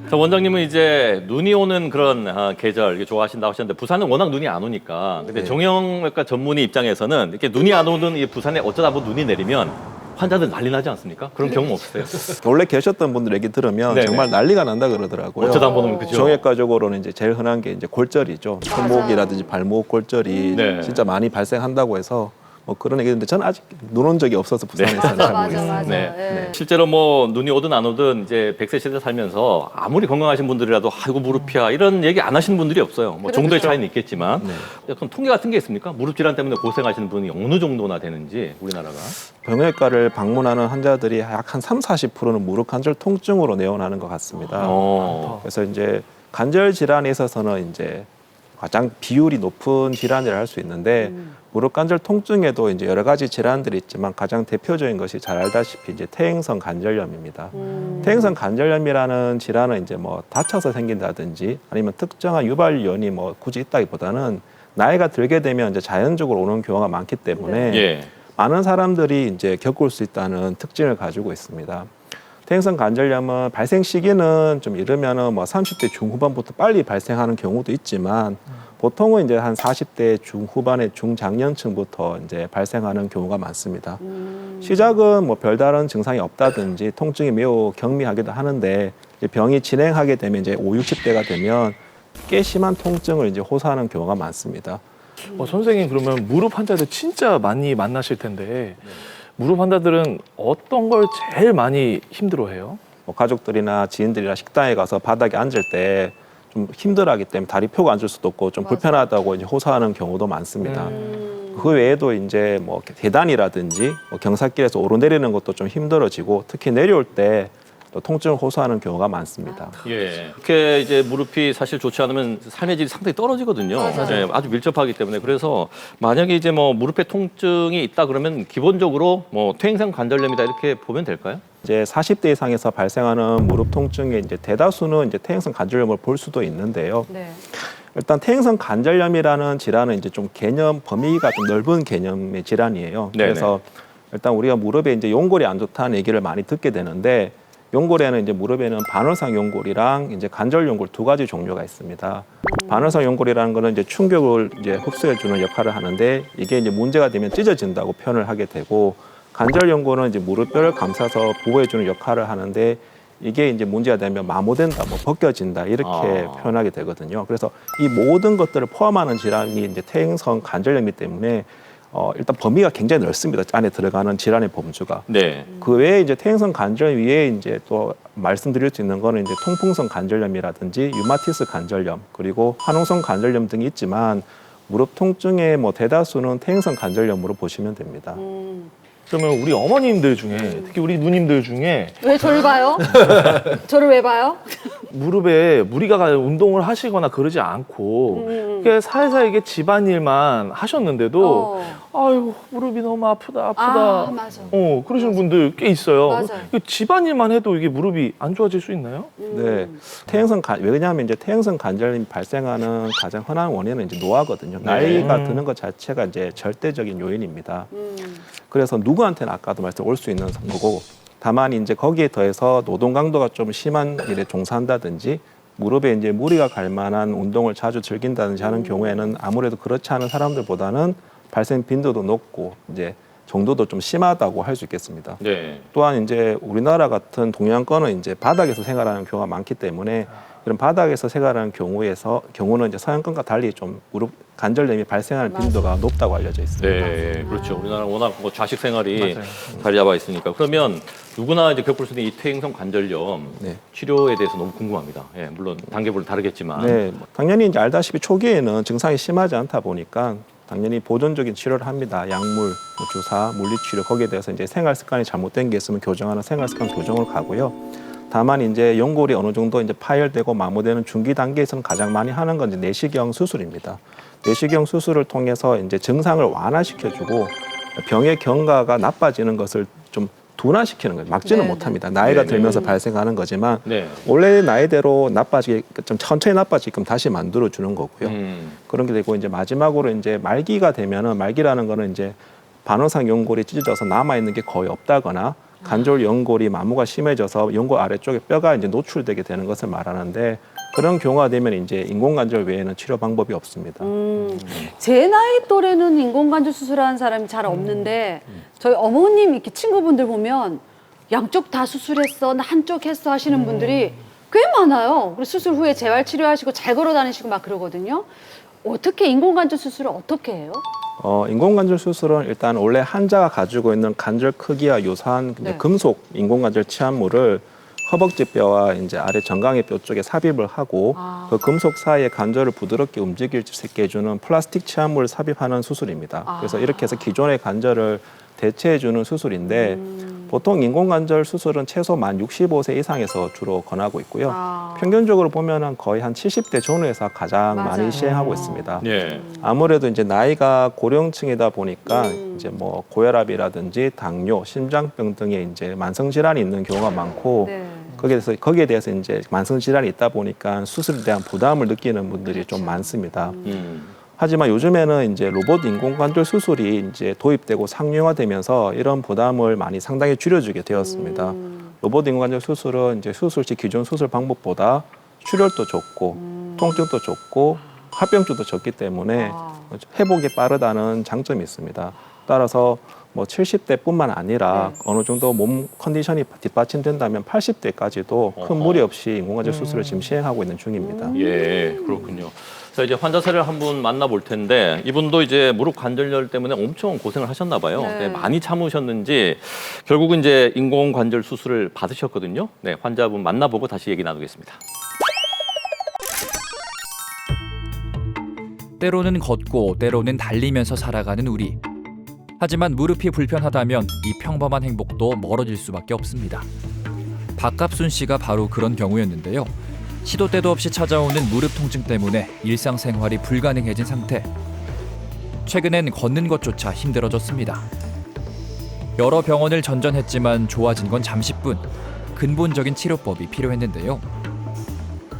자, 원장님은 이제 눈이 오는 그런 계절 이게 좋아하신다고 하셨는데 부산은 워낙 눈이 안 오니까 근데 정형외과 전문의 입장에서는 이렇게 눈이 안 오는 이 부산에 어쩌다 보면 눈이 내리면 환자들 난리 나지 않습니까? 그런 경험 없으세요? 원래 계셨던 분들 얘기 들으면 네네. 정말 난리가 난다 그러더라고요. 어쩌다 보면 그죠. 정형외과적으로는 이제 제일 흔한 게 이제 골절이죠. 손목이라든지 발목 골절이 네. 진짜 많이 발생한다고 해서 뭐 그런 얘기인데 저는 아직 눈 온 적이 없어서 부산에서는 잘 모르겠어요. 네. 실제로 뭐 눈이 오든 안 오든 이제 100세 시대 살면서 아무리 건강하신 분들이라도 아이고 무릎이야 이런 얘기 안 하시는 분들이 없어요. 뭐 정도의 차이는 있겠지만 약간 통계 같은 게 있습니까? 무릎 질환 때문에 고생하시는 분이 어느 정도나 되는지 우리나라가. 정형외과를 방문하는 환자들이 약 한 30~40%는 무릎 관절 통증으로 내원하는 것 같습니다. 그래서 이제 관절 질환에 있어서는 이제 가장 비율이 높은 질환이라 할 수 있는데 무릎 관절 통증에도 이제 여러 가지 질환들이 있지만 가장 대표적인 것이 잘 알다시피 이제 퇴행성 관절염입니다. 퇴행성 관절염이라는 질환은 이제 뭐 다쳐서 생긴다든지 아니면 특정한 유발 요인이 뭐 굳이 있다기보다는 나이가 들게 되면 이제 자연적으로 오는 경우가 많기 때문에 예. 많은 사람들이 이제 겪을 수 있다는 특징을 가지고 있습니다. 퇴행성 관절염은 발생 시기는 좀 이르면은 뭐 30대 중후반부터 빨리 발생하는 경우도 있지만 보통은 이제 한 40대 중후반의 중장년층부터 이제 발생하는 경우가 많습니다. 시작은 뭐 별다른 증상이 없다든지 통증이 매우 경미하기도 하는데 이제 병이 진행하게 되면 이제 50, 60대가 되면 꽤 심한 통증을 이제 호소하는 경우가 많습니다. 선생님 그러면 무릎 환자들 진짜 많이 만나실 텐데 무릎 환자들은 어떤 걸 제일 많이 힘들어해요? 뭐 가족들이나 지인들이나 식당에 가서 바닥에 앉을 때 좀 힘들어하기 때문에 다리 펴고 앉을 수도 없고 좀 불편하다고 이제 호소하는 경우도 많습니다. 그 외에도 이제 뭐 계단이라든지 뭐 경사길에서 오르내리는 것도 좀 힘들어지고 특히 내려올 때 또 통증을 호소하는 경우가 많습니다. 예. 이렇게 이제 무릎이 사실 좋지 않으면 삶의 질이 상당히 떨어지거든요. 예, 아주 밀접하기 때문에 그래서 만약에 이제 뭐 무릎에 통증이 있다 그러면 기본적으로 뭐 퇴행성 관절염이다 이렇게 보면 될까요? 이제 40대 이상에서 발생하는 무릎 통증의 이제 대다수는 이제 퇴행성 관절염을 볼 수도 있는데요. 네. 일단 퇴행성 관절염이라는 질환은 이제 좀 개념 범위가 좀 넓은 개념의 질환이에요. 네네. 그래서 일단 우리가 무릎에 이제 연골이 안 좋다는 얘기를 많이 듣게 되는데 연골에는 이제 무릎에는 반월상 연골이랑 이제 관절 연골 두 가지 종류가 있습니다. 반월상 연골이라는 거는 이제 충격을 이제 흡수해 주는 역할을 하는데 이게 이제 문제가 되면 찢어진다고 표현을 하게 되고 관절 연골은 이제 무릎뼈를 감싸서 보호해 주는 역할을 하는데 이게 이제 문제가 되면 마모된다, 뭐 벗겨진다 이렇게 표현하게 되거든요. 그래서 이 모든 것들을 포함하는 질환이 이제 퇴행성 관절염이기 때문에 일단 범위가 굉장히 넓습니다. 안에 들어가는 질환의 범주가. 네. 그 외에 이제 퇴행성 관절염 위에 이제 또 말씀드릴 수 있는 거는 이제 통풍성 관절염이라든지 류마티스 관절염 그리고 화농성 관절염 등이 있지만 무릎 통증의 뭐 대다수는 퇴행성 관절염으로 보시면 됩니다. 그러면 우리 어머님들 중에 특히 우리 누님들 중에 왜 저를 봐요? 저를 왜 봐요? 무릎에 무리가 가요 운동을 하시거나 그러지 않고 이게 살살 이게 집안일만 하셨는데도 아유 무릎이 너무 아프다. 아, 맞아. 그러시는 분들 꽤 있어요. 맞아요. 이게 집안일만 해도 이게 무릎이 안 좋아질 수 있나요? 네, 왜냐하면 이제 퇴행성 관절염이 발생하는 가장 흔한 원인은 이제 노화거든요. 나이가 드는 것 자체가 이제 절대적인 요인입니다. 그래서 누구한테는 아까도 말씀 올 수 있는 거고, 다만 이제 거기에 더해서 노동 강도가 좀 심한 일에 종사한다든지 무릎에 이제 무리가 갈 만한 운동을 자주 즐긴다든지 하는 경우에는 아무래도 그렇지 않은 사람들보다는 발생 빈도도 높고 이제 정도도 좀 심하다고 할 수 있겠습니다. 네. 또한 이제 우리나라 같은 동양권은 이제 바닥에서 생활하는 경우가 많기 때문에 이런 바닥에서 생활하는 경우는 이제 서양권과 달리 좀 무릎 관절염이 발생하는 빈도가 높다고 알려져 있습니다. 네, 그렇죠. 우리나라 워낙 뭐 좌식 생활이 자리 잡아 있으니까. 그러면 누구나 이제 겪을 수 있는 이 퇴행성 관절염 치료에 대해서 너무 궁금합니다. 예, 물론 단계별로 다르겠지만. 네, 당연히 이제 알다시피 초기에는 증상이 심하지 않다 보니까 당연히 보존적인 치료를 합니다. 약물, 뭐 주사, 물리치료 거기에 대해서 이제 생활 습관이 잘못된 게 있으면 교정하는 생활 습관 교정을 가고요. 다만 이제 연골이 어느 정도 이제 파열되고 마모되는 중기 단계에서는 가장 많이 하는 건 이제 내시경 수술입니다. 내시경 수술을 통해서 이제 증상을 완화시켜주고 병의 경과가 나빠지는 것을 좀 둔화시키는 거예요. 막지는 못합니다. 나이가 들면서 발생하는 거지만 원래 나이대로 좀 천천히 나빠지게끔 다시 만들어주는 거고요. 그런 게 되고 이제 마지막으로 이제 말기가 되면은 말기라는 거는 이제 반월상 연골이 찢어져서 남아 있는 게 거의 없다거나 관절 연골이 마모가 심해져서 연골 아래쪽에 뼈가 이제 노출되게 되는 것을 말하는데 그런 경우가 되면 이제 인공관절 외에는 치료 방법이 없습니다. 제 나이 또래는 인공관절 수술하는 사람이 잘 없는데 저희 어머님 이렇게 친구분들 보면 양쪽 다 수술했어, 나 한쪽 했어 하시는 분들이 꽤 많아요. 그리고 수술 후에 재활 치료하시고 잘 걸어 다니시고 막 그러거든요. 어떻게 인공관절 수술을 어떻게 해요? 인공관절 수술은 일단 원래 환자가 가지고 있는 관절 크기와 유사한 금속 인공관절 치환물을 허벅지 뼈와 이제 아래 정강이 뼈 쪽에 삽입을 하고 그 금속 사이에 관절을 부드럽게 움직일 수 있게 해주는 플라스틱 치환물을 삽입하는 수술입니다. 그래서 이렇게 해서 기존의 관절을 대체해주는 수술인데 보통 인공관절 수술은 최소 만 65세 이상에서 주로 권하고 있고요. 평균적으로 보면은 거의 한 70대 전후에서 가장 많이 시행하고 있습니다. 아무래도 이제 나이가 고령층이다 보니까 이제 뭐 고혈압이라든지 당뇨, 심장병 등의 이제 만성 질환이 있는 경우가 많고 거기에 대해서 이제 만성 질환이 있다 보니까 수술에 대한 부담을 느끼는 분들이 좀 많습니다. 하지만 요즘에는 이제 로봇 인공관절 수술이 이제 도입되고 상용화되면서 이런 부담을 많이 상당히 줄여주게 되었습니다. 로봇 인공관절 수술은 이제 수술 시 기존 수술 방법보다 출혈도 적고 통증도 적고 합병증도 적기 때문에 회복이 빠르다는 장점이 있습니다. 따라서 뭐 70대뿐만 아니라 어느 정도 몸 컨디션이 뒷받침된다면 80대까지도 큰 무리 없이 인공관절 수술을 지금 시행하고 있는 중입니다. 예, 그렇군요. 자, 이제 환자 사례를 한분 만나볼 텐데 이분도 이제 무릎 관절염 때문에 엄청 고생을 하셨나 봐요. 네, 많이 참으셨는지 결국은 이제 인공관절 수술을 받으셨거든요. 네, 환자분 만나보고 다시 얘기 나누겠습니다. 때로는 걷고 때로는 달리면서 살아가는 우리. 하지만 무릎이 불편하다면 이 평범한 행복도 멀어질 수밖에 없습니다. 박갑순 씨가 바로 그런 경우였는데요. 시도 때도 없이 찾아오는 무릎 통증 때문에 일상생활이 불가능해진 상태. 최근엔 걷는 것조차 힘들어졌습니다. 여러 병원을 전전했지만 좋아진 건 잠시뿐. 근본적인 치료법이 필요했는데요.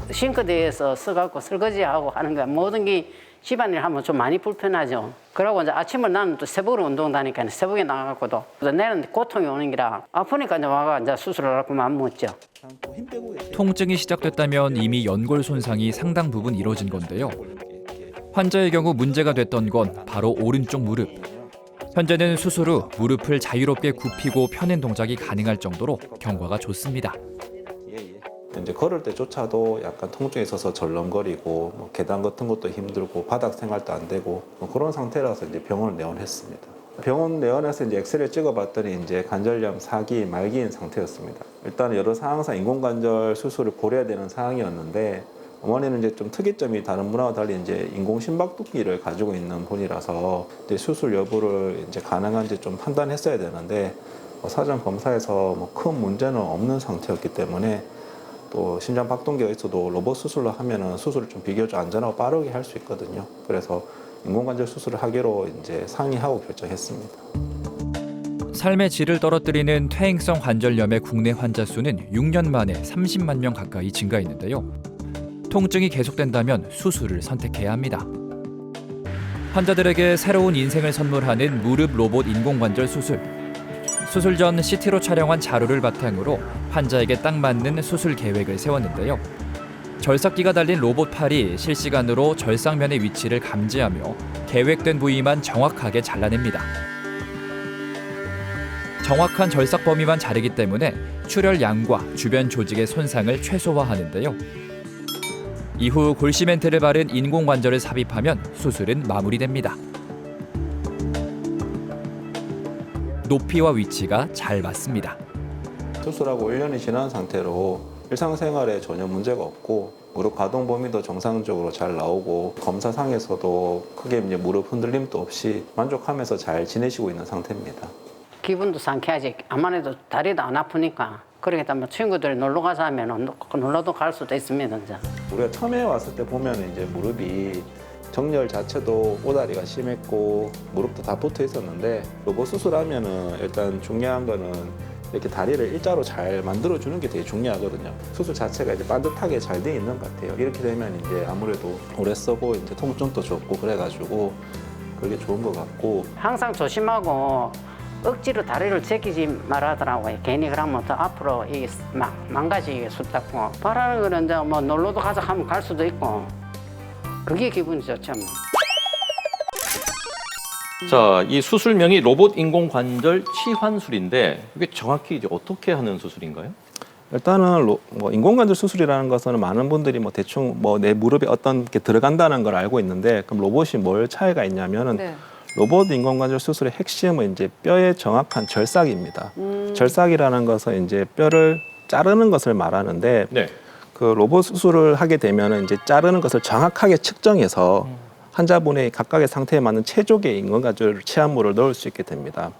싱크대에서 써갖고 설거지하고 하는 거 모든 게 집안일 하면 좀 많이 불편하죠. 그러고 이제 아침을 나는 또 새벽으로 운동 다니니까 새벽에 나가고도 내는 고통이 오는 기라 아프니까 이제 와가 이제 수술을 하고 맘 먹죠. 통증이 시작됐다면 이미 연골 손상이 상당 부분 이뤄진 건데요. 환자의 경우 문제가 됐던 건 바로 오른쪽 무릎. 현재는 수술 후 무릎을 자유롭게 굽히고 펴는 동작이 가능할 정도로 경과가 좋습니다. 이제 걸을 때조차도 약간 통증이 있어서 절렁거리고 뭐 계단 같은 것도 힘들고 바닥 생활도 안 되고 뭐 그런 상태라서 이제 병원을 내원했습니다. 병원 내원해서 이제 엑스레이 찍어봤더니 이제 관절염 4기 말기인 상태였습니다. 일단 여러 상황상 인공관절 수술을 고려해야 되는 상황이었는데 어머니는 이제 좀 특이점이 다른 분하고 달리 이제 인공 심박두기를 가지고 있는 분이라서 이제 수술 여부를 이제 가능한지 좀 판단했어야 되는데 사전 검사에서 뭐 큰 문제는 없는 상태였기 때문에 또 심장 박동기가 있어도 로봇 수술로 하면은 수술을 좀 비교적 안전하고 빠르게 할 수 있거든요. 그래서 인공관절 수술을 하기로 이제 상의하고 결정했습니다. 삶의 질을 떨어뜨리는 퇴행성 관절염의 국내 환자 수는 6년 만에 30만 명 가까이 증가했는데요. 통증이 계속된다면 수술을 선택해야 합니다. 환자들에게 새로운 인생을 선물하는 무릎 로봇 인공관절 수술. 수술 전 CT로 촬영한 자료를 바탕으로 환자에게 딱 맞는 수술 계획을 세웠는데요. 절삭기가 달린 로봇 팔이 실시간으로 절삭면의 위치를 감지하며 계획된 부위만 정확하게 잘라냅니다. 정확한 절삭 범위만 자르기 때문에 출혈량과 주변 조직의 손상을 최소화하는데요. 이후 골시멘트를 바른 인공관절을 삽입하면 수술은 마무리됩니다. 높이와 위치가 잘 맞습니다. 수술하고 1년이 지난 상태로 일상생활에 전혀 문제가 없고 무릎 가동 범위도 정상적으로 잘 나오고 검사상에서도 크게 이제 무릎 흔들림도 없이 만족하면서 잘 지내시고 있는 상태입니다. 기분도 상쾌하지. 아만 해도 다리도 안 아프니까. 그러겠다 뭐 친구들이 놀러 가자 하면 놀러도 갈 수도 있습니다. 이제. 우리가 처음에 왔을 때 보면 이제 무릎이 정렬 자체도 오다리가 심했고 무릎도 다 붙어 있었는데 로봇 수술하면은 일단 중요한 거는 이렇게 다리를 일자로 잘 만들어 주는 게 되게 중요하거든요. 수술 자체가 이제 반듯하게 잘 돼 있는 것 같아요. 이렇게 되면 이제 아무래도 오래 쓰고 이제 통증도 좋고 그래가지고 그게 좋은 것 같고 항상 조심하고 억지로 다리를 제끼지 말하더라고요. 괜히 그러면 더 앞으로 이게 망가지게 숫다고 바라는 거는 이제 뭐 놀러도 가자 하면 갈 수도 있고 그게 기분이 좋죠. 뭐. 자, 이 수술명이 로봇 인공관절 치환술인데 이게 정확히 이제 어떻게 하는 수술인가요? 일단은 뭐 인공관절 수술이라는 것은 많은 분들이 뭐 대충 뭐 내 무릎에 어떤 게 들어간다는 걸 알고 있는데 그럼 로봇이 뭘 차이가 있냐면은 네. 로봇 인공관절 수술의 핵심은 이제 뼈의 정확한 절삭입니다. 절삭이라는 것은 이제 뼈를 자르는 것을 말하는데 네. 그 로봇 수술을 하게 되면은 이제 자르는 것을 정확하게 측정해서 환자분의 각각의 상태에 맞는 최적의 인공관절 치환물을 넣을 수 있게 됩니다.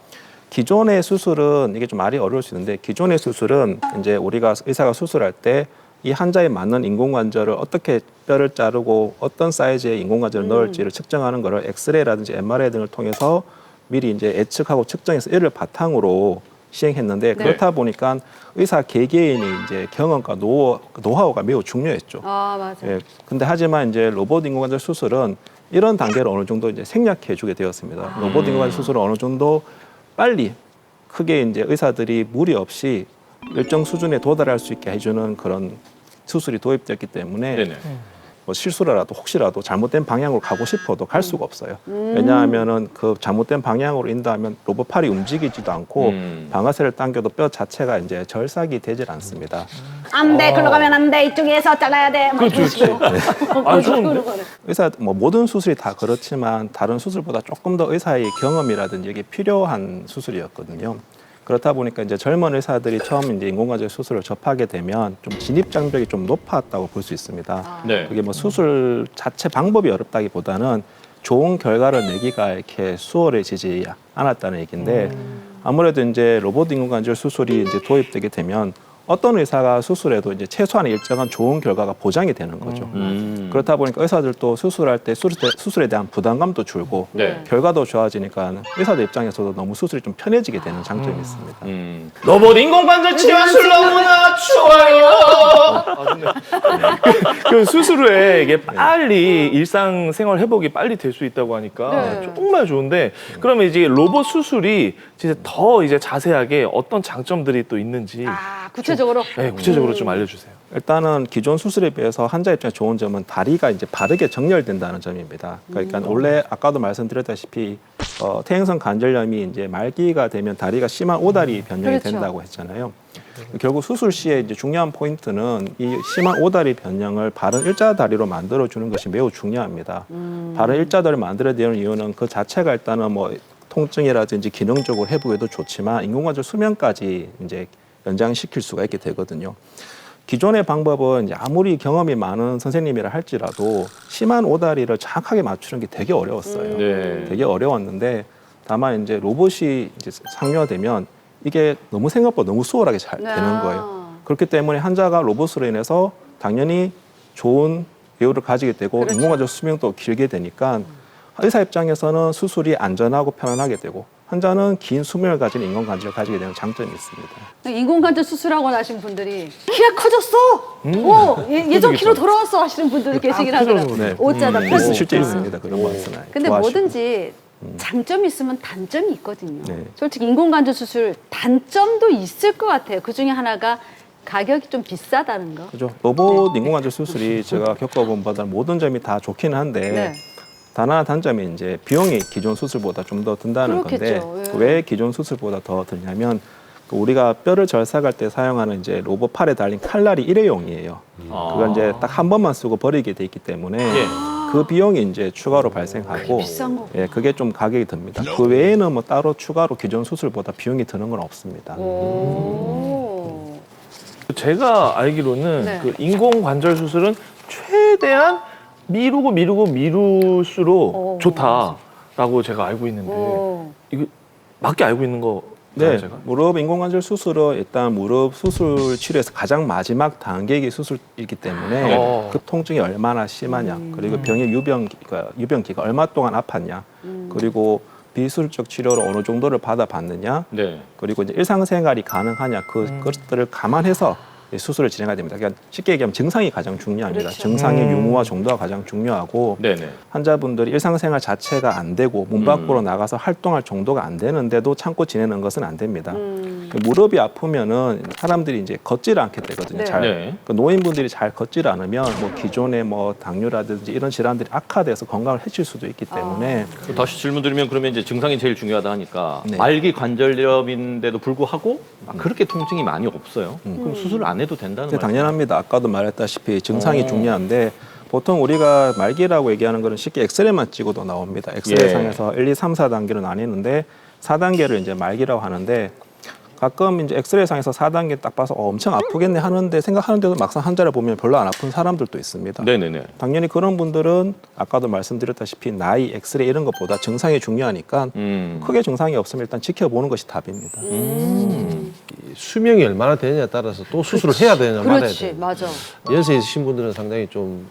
기존의 수술은 이게 좀 말이 어려울 수 있는데 기존의 수술은 이제 우리가 의사가 수술할 때 이 환자에 맞는 인공관절을 어떻게 뼈를 자르고 어떤 사이즈의 인공관절을 넣을지를 측정하는 거를 엑스레이라든지 MRI 등을 통해서 미리 이제 예측하고 측정해서 이를 바탕으로 시행했는데 그렇다 보니까 의사 개개인의 이제 경험과 노하우가 매우 중요했죠. 아, 맞아요. 예. 근데 하지만 이제 로봇 인공관절 수술은 이런 단계를 어느 정도 이제 생략해 주게 되었습니다. 로봇 인공관절 수술은 어느 정도 빨리 크게 이제 의사들이 무리 없이 일정 수준에 도달할 수 있게 해주는 그런 수술이 도입됐기 때문에 네네. 뭐 실수라도 혹시라도 잘못된 방향으로 가고 싶어도 갈 수가 없어요. 왜냐하면은 그 잘못된 방향으로 인도하면 로봇 팔이 움직이지도 않고 방아쇠를 당겨도 뼈 자체가 이제 절삭이 되질 않습니다. 안 돼, 글로 가면 안 돼, 이쪽에서 잘라야 돼. 그렇죠. 아, 좋은데? 의사 뭐 모든 수술이 다 그렇지만 다른 수술보다 조금 더 의사의 경험이라든지 이게 필요한 수술이었거든요. 그렇다 보니까 이제 젊은 의사들이 처음 이제 인공관절 수술을 접하게 되면 좀 진입 장벽이 좀 높았다고 볼 수 있습니다. 네. 그게 뭐 수술 자체 방법이 어렵다기보다는 좋은 결과를 내기가 이렇게 수월해지지 않았다는 얘기인데 아무래도 이제 로봇 인공관절 수술이 이제 도입되게 되면 어떤 의사가 수술해도 이제 최소한의 일정한 좋은 결과가 보장이 되는 거죠. 그렇다 보니까 의사들도 수술할 때 수술에 대한 부담감도 줄고 네. 결과도 좋아지니까 의사들 입장에서도 너무 수술이 좀 편해지게 되는 장점이 있습니다. 로봇 인공관절 치료술 너무나 좋아요. 그 수술 후에 이게 빨리 일상생활 회복이 빨리 될 수 있다고 하니까 네. 정말 좋은데 그러면 이제 로봇 수술이 진짜 더 이제 자세하게 어떤 장점들이 또 있는지 구체적으로? 네, 구체적으로 좀 알려주세요. 일단은 기존 수술에 비해서 환자 입장에 좋은 점은 다리가 이제 바르게 정렬된다는 점입니다. 그러니까 원래 아까도 말씀드렸다시피 퇴행성 관절염이 이제 말기가 되면 다리가 심한 오다리 변형이 그렇죠. 된다고 했잖아요. 결국 수술 시에 이제 중요한 포인트는 이 심한 오다리 변형을 바른 일자 다리로 만들어 주는 것이 매우 중요합니다. 바른 일자 다리를 만들어야 되는 이유는 그 자체가 일단은 뭐 통증이라든지 기능적으로 회복에도 좋지만 인공관절 수명까지 이제 연장시킬 수가 있게 되거든요. 기존의 방법은 이제 아무리 경험이 많은 선생님이라 할지라도 심한 오다리를 정확하게 맞추는 게 되게 어려웠어요. 네. 되게 어려웠는데 다만 이제 로봇이 이제 상용화되면 이게 너무 생각보다 너무 수월하게 잘 되는 거예요. 그렇기 때문에 환자가 로봇으로 인해서 당연히 좋은 배우를 가지게 되고 그렇죠. 인공관절 수명도 길게 되니까 의사 입장에서는 수술이 안전하고 편안하게 되고 환자는 긴 수명을 가진 인공관절을 가지게 되는 장점이 있습니다. 인공관절 수술하고 나신 분들이 키가 커졌어. 예전 키로 돌아왔어 하시는 분들도 계시긴 하더라고요. 네. 옷자다 펴고. 실제 있습니다. 그런 말씀은. 근데 좋아하시고. 뭐든지 장점이 있으면 단점이 있거든요. 네. 솔직히 인공관절 수술 단점도 있을 것 같아요. 그 중에 하나가 가격이 좀 비싸다는 거. 그죠. 로봇 인공관절 수술이 제가 겪어본 바다 모든 점이 다 좋기는 한데 네. 단 하나 단점이 이제 비용이 기존 수술보다 좀 더 든다는 그렇겠죠. 건데 예. 왜 기존 수술보다 더 드냐면 우리가 뼈를 절삭할 때 사용하는 이제 로봇 팔에 달린 칼날이 일회용이에요. 그걸 이제 딱 한 번만 쓰고 버리게 돼 있기 때문에 그 비용이 이제 추가로 발생하고 비싼 거. 예, 그게 좀 가격이 듭니다. 그 외에는 뭐 따로 추가로 기존 수술보다 비용이 드는 건 없습니다. 제가 알기로는 네. 그 인공관절 수술은 최대한 미룰수록 좋다라고 제가 알고 있는데 이거 맞게 알고 있는 거 네, 제가? 무릎 인공관절 수술은 일단 무릎 수술 치료에서 가장 마지막 단계의 수술이기 때문에 그 통증이 얼마나 심하냐, 그리고 병의 유병기가 얼마 동안 아팠냐, 그리고 비수술적 치료를 어느 정도를 받아봤느냐, 네. 그리고 이제 일상생활이 가능하냐, 그것들을 감안해서 수술을 진행해야 됩니다. 그러니까 쉽게 얘기하면 증상이 가장 중요합니다. 그렇죠. 증상의 유무와 정도가 가장 중요하고 네네. 환자분들이 일상생활 자체가 안 되고 문 밖으로 나가서 활동할 정도가 안 되는데도 참고 지내는 것은 안 됩니다. 그 무릎이 아프면은 사람들이 이제 걷지를 않게 되거든요. 네. 잘 네. 그 노인분들이 잘 걷지를 않으면 뭐 기존의 뭐 당뇨라든지 이런 질환들이 악화돼서 건강을 해칠 수도 있기 때문에 다시 질문 드리면 그러면 이제 증상이 제일 중요하다 하니까 네. 말기 관절염인데도 불구하고 그렇게 통증이 많이 없어요. 그럼 수술을 안 해도 된다는 네, 말이에요. 당연합니다. 아까도 말했다시피 증상이 중요한데 보통 우리가 말기라고 얘기하는 거는 쉽게 엑스레이만 찍어도 나옵니다. 엑스레이상에서 1, 2, 3, 4단계로 나뉘는데 4단계를 이제 말기라고 하는데 가끔 이제 엑스레이상에서 4단계 딱 봐서 엄청 아프겠네 하는데 생각하는데도 막상 환자를 보면 별로 안 아픈 사람들도 있습니다. 네네네. 당연히 그런 분들은 아까도 말씀드렸다시피 나이, 엑스레이 이런 것보다 증상이 중요하니까 크게 증상이 없으면 일단 지켜보는 것이 답입니다. 수명이 얼마나 되느냐에 따라서 또 수술을 해야 되느냐 말아야 그렇지, 되느냐. 맞아. 연세 있으신 분들은 상당히 좀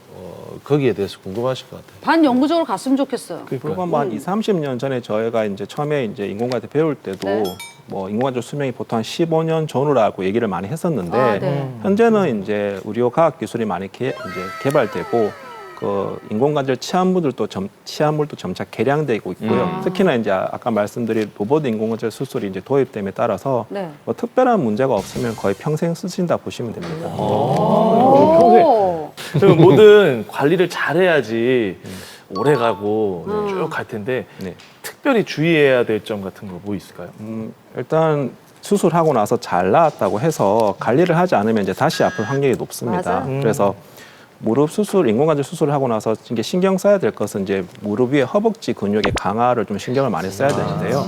거기에 대해서 궁금하실 것 같아요. 반영구적으로 갔으면 좋겠어요. 그리고 뭐 한 2, 30년 전에 저희가 이제 처음에 이제 인공관절 배울 때도 네. 뭐 인공관절 수명이 보통 한 15년 전후라고 얘기를 많이 했었는데 아, 네. 현재는 이제 의료 과학 기술이 많이 이제 개발되고 그 인공관절 치아물도 점차 개량되고 있고요. 특히나 이제 아까 말씀드린 로봇 인공관절 수술이 이제 도입됨에 따라서 네. 뭐 특별한 문제가 없으면 거의 평생 쓰신다 보시면 됩니다. 오. 그리고 모든 관리를 잘해야지 오래 가고 쭉 갈 텐데 네. 특별히 주의해야 될 점 같은 거 뭐 있을까요? 일단 수술하고 나서 잘 나았다고 해서 관리를 하지 않으면 이제 다시 아플 확률이 높습니다. 맞아. 그래서 무릎 수술, 인공관절 수술을 하고 나서 이게 신경 써야 될 것은 이제 무릎 위에 허벅지 근육의 강화를 좀 신경을 많이 써야 되는데요.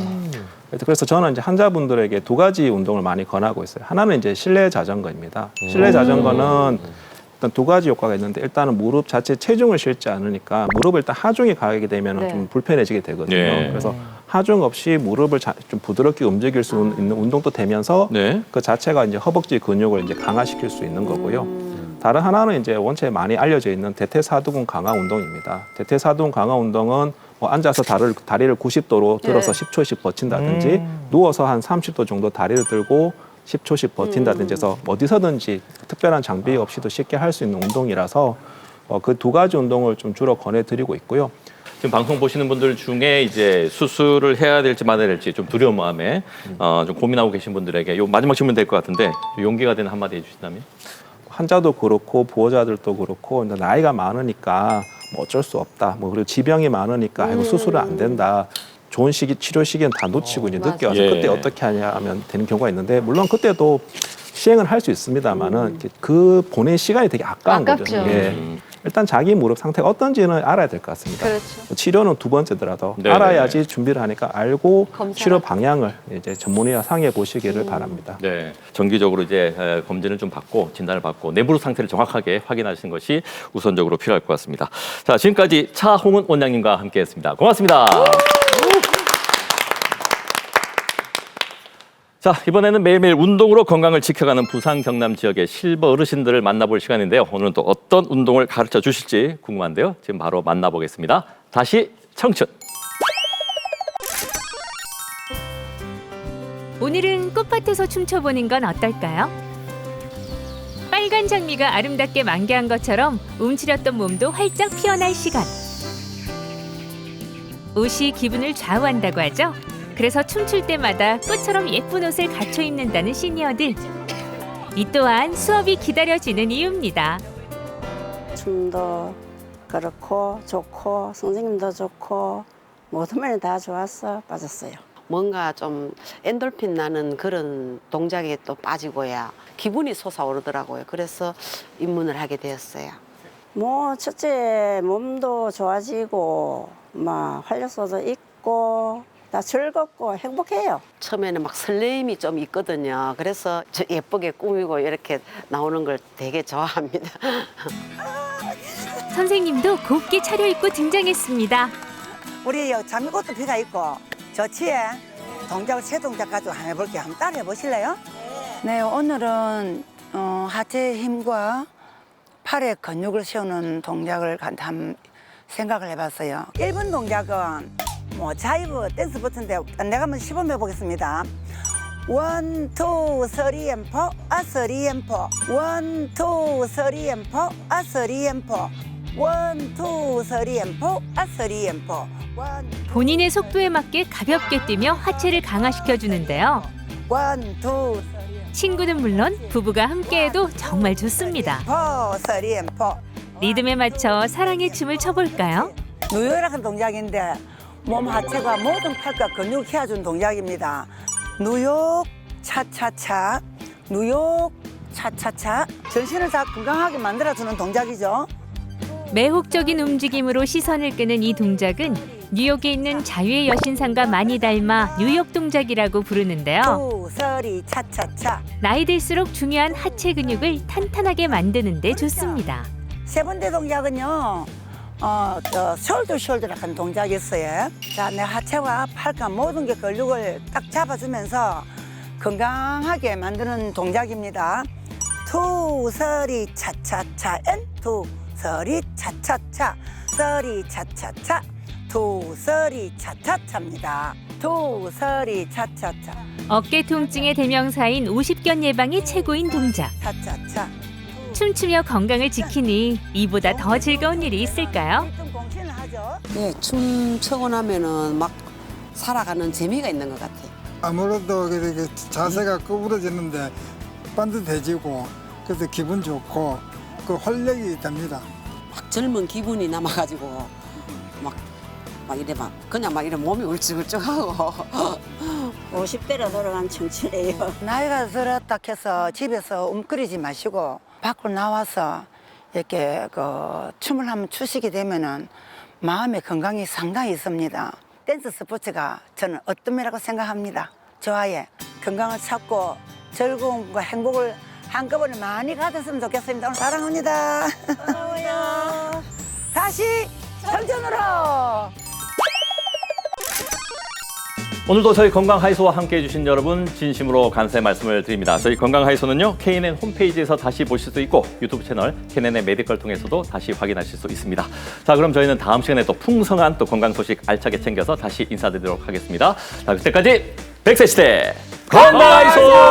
그래서 저는 이제 환자분들에게 두 가지 운동을 많이 권하고 있어요. 하나는 이제 실내 자전거입니다. 실내 자전거는 일단 두 가지 효과가 있는데 일단은 무릎 자체 체중을 실지 않으니까 무릎을 일단 하중에 가게 되면 네. 좀 불편해지게 되거든요. 네. 그래서 하중 없이 무릎을 좀 부드럽게 움직일 수 있는 운동도 되면서 네. 그 자체가 이제 허벅지 근육을 이제 강화시킬 수 있는 거고요. 다른 하나는 이제 원체 많이 알려져 있는 대퇴사두근 강화 운동입니다. 대퇴사두근 강화 운동은 뭐 앉아서 다리를 90도로 들어서 10초씩 버틴다든지 누워서 한 30도 정도 다리를 들고 10초씩 버틴다든지 해서 어디서든지 특별한 장비 없이도 쉽게 할 수 있는 운동이라서 그 두 가지 운동을 좀 주로 권해드리고 있고요. 지금 방송 보시는 분들 중에 이제 수술을 해야 될지 말아야 될지 좀 두려운 마음에 좀 고민하고 계신 분들에게 요 마지막 질문 될 것 같은데 용기가 되는 한마디 해주신다면? 환자도 그렇고 보호자들도 그렇고 나이가 많으니까 뭐 어쩔 수 없다. 뭐 그리고 지병이 많으니까 아이고 수술은 안 된다. 좋은 시기 치료 시기는 다 놓치고 이제 늦게 와서 예. 그때 어떻게 하냐 하면 되는 경우가 있는데 물론 그때도 시행을 할 수 있습니다만은 그 보낸 시간이 되게 아까운 아깝죠. 거죠. 예. 일단 자기 무릎 상태가 어떤지는 알아야 될 것 같습니다. 그렇죠. 치료는 두 번째더라도 네네네. 알아야지 준비를 하니까 알고 검사를 치료 방향을 이제 전문의와 상의해 보시기를 바랍니다. 네, 정기적으로 이제 검진을 좀 받고 진단을 받고 내부로 상태를 정확하게 확인하시는 것이 우선적으로 필요할 것 같습니다. 자, 지금까지 차홍은 원장님과 함께했습니다. 고맙습니다. 자, 이번에는 매일매일 운동으로 건강을 지켜가는 부산 경남 지역의 실버 어르신들을 만나볼 시간인데요. 오늘은 또 어떤 운동을 가르쳐 주실지 궁금한데요. 지금 바로 만나보겠습니다. 다시 청춘. 오늘은 꽃밭에서 춤춰보는 건 어떨까요? 빨간 장미가 아름답게 만개한 것처럼 움츠렸던 몸도 활짝 피어날 시간. 옷이 기분을 좌우한다고 하죠. 그래서 춤출 때마다 꽃처럼 예쁜 옷을 갖춰 입는다는 시니어들. 이 또한 수업이 기다려지는 이유입니다. 춤도 그렇고 좋고 선생님도 좋고 모든 면이 다 좋았어. 빠졌어요. 뭔가 좀 엔돌핀 나는 그런 동작에 또 빠지고야 기분이 솟아오르더라고요. 그래서 입문을 하게 되었어요. 뭐 첫째 몸도 좋아지고 막 활력소도 있고 다 즐겁고 행복해요. 처음에는 막 설레임이 좀 있거든요. 그래서 저 예쁘게 꾸미고 이렇게 나오는 걸 되게 좋아합니다. 선생님도 곱게 차려입고 등장했습니다. 우리 장미꽃도 피가 있고 좋지? 동작을 세 동작 가지고 한번 해볼게요. 한번 따라해 보실래요? 네, 오늘은 하체 힘과 팔의 근육을 세우는 동작을 한번 생각을 해봤어요. 1번 동작은 뭐 자이브 댄스 버튼인데 내가 한번 시범해 보겠습니다. 1, 2, 3, and 4, 3, and 4. 1, 2, 3, and 4, 3, and 4. 1, 2, 3, and 4, 3, and 4. 본인의 속도에 맞게 가볍게 뛰며 하체를 강화시켜 주는데요. 1, 2, 3. 친구는 물론 부부가 함께해도 정말 좋습니다. 4, 3, and 4. 리듬에 맞춰 사랑의 춤을 춰볼까요? 뉴욕이라는 동작인데 몸 하체가 모든 팔과 근육을 키워주는 동작입니다. 뉴욕 차차차, 뉴욕 차차차. 전신을 다 건강하게 만들어주는 동작이죠. 매혹적인 움직임으로 시선을 끄는 이 동작은 뉴욕에 있는 자유의 여신상과 많이 닮아 뉴욕 동작이라고 부르는데요. 2, 3, 차차차. 나이 들수록 중요한 하체 근육을 탄탄하게 만드는 데 좋습니다. 세 번째 동작은요. 숄더라는 동작이 있어요. 자, 내 하체와 팔과 모든 게 근육을 딱 잡아주면서 건강하게 만드는 동작입니다. 2, 3, 차차차, and 2, 3, 차차차, 3, 차차차, 2, 3, 차차차입니다. 2, 3, 차차차. 어깨 통증의 대명사인 50견 예방의 최고인 동작. 차차차. 춤추며 건강을 지키니 이보다 더 즐거운 일이 있을까요? 네, 춤추고 나면은 막 살아가는 재미가 있는 것 같아요. 아무래도 이렇게 자세가 구부러지는데 반듯해지고 그래서 기분 좋고 그 활력이 됩니다. 막 젊은 기분이 남아가지고 막 이래 그냥 막 이래 몸이 울쭉울쭉하고 50대로 돌아간 청춘이에요. 나이가 들었다 해서 집에서 움츠리지 마시고 밖으로 나와서 이렇게 춤을 한번 추시게 되면은 마음의 건강이 상당히 있습니다. 댄스 스포츠가 저는 어떤 면이라고 생각합니다. 좋아요. 건강을 찾고 즐거움과 행복을 한꺼번에 많이 가졌으면 좋겠습니다. 오늘 사랑합니다. 고마워요. 다시 청춘으로. 오늘도 저희 건강하이소와 함께해 주신 여러분 진심으로 감사의 말씀을 드립니다. 저희 건강하이소는요, KNN 홈페이지에서 다시 보실 수 있고 유튜브 채널 KNN의 메디컬 통해서도 다시 확인하실 수 있습니다. 자, 그럼 저희는 다음 시간에 또 풍성한 또 건강 소식 알차게 챙겨서 다시 인사드리도록 하겠습니다. 자, 그때까지 100세 시대 건강하이소!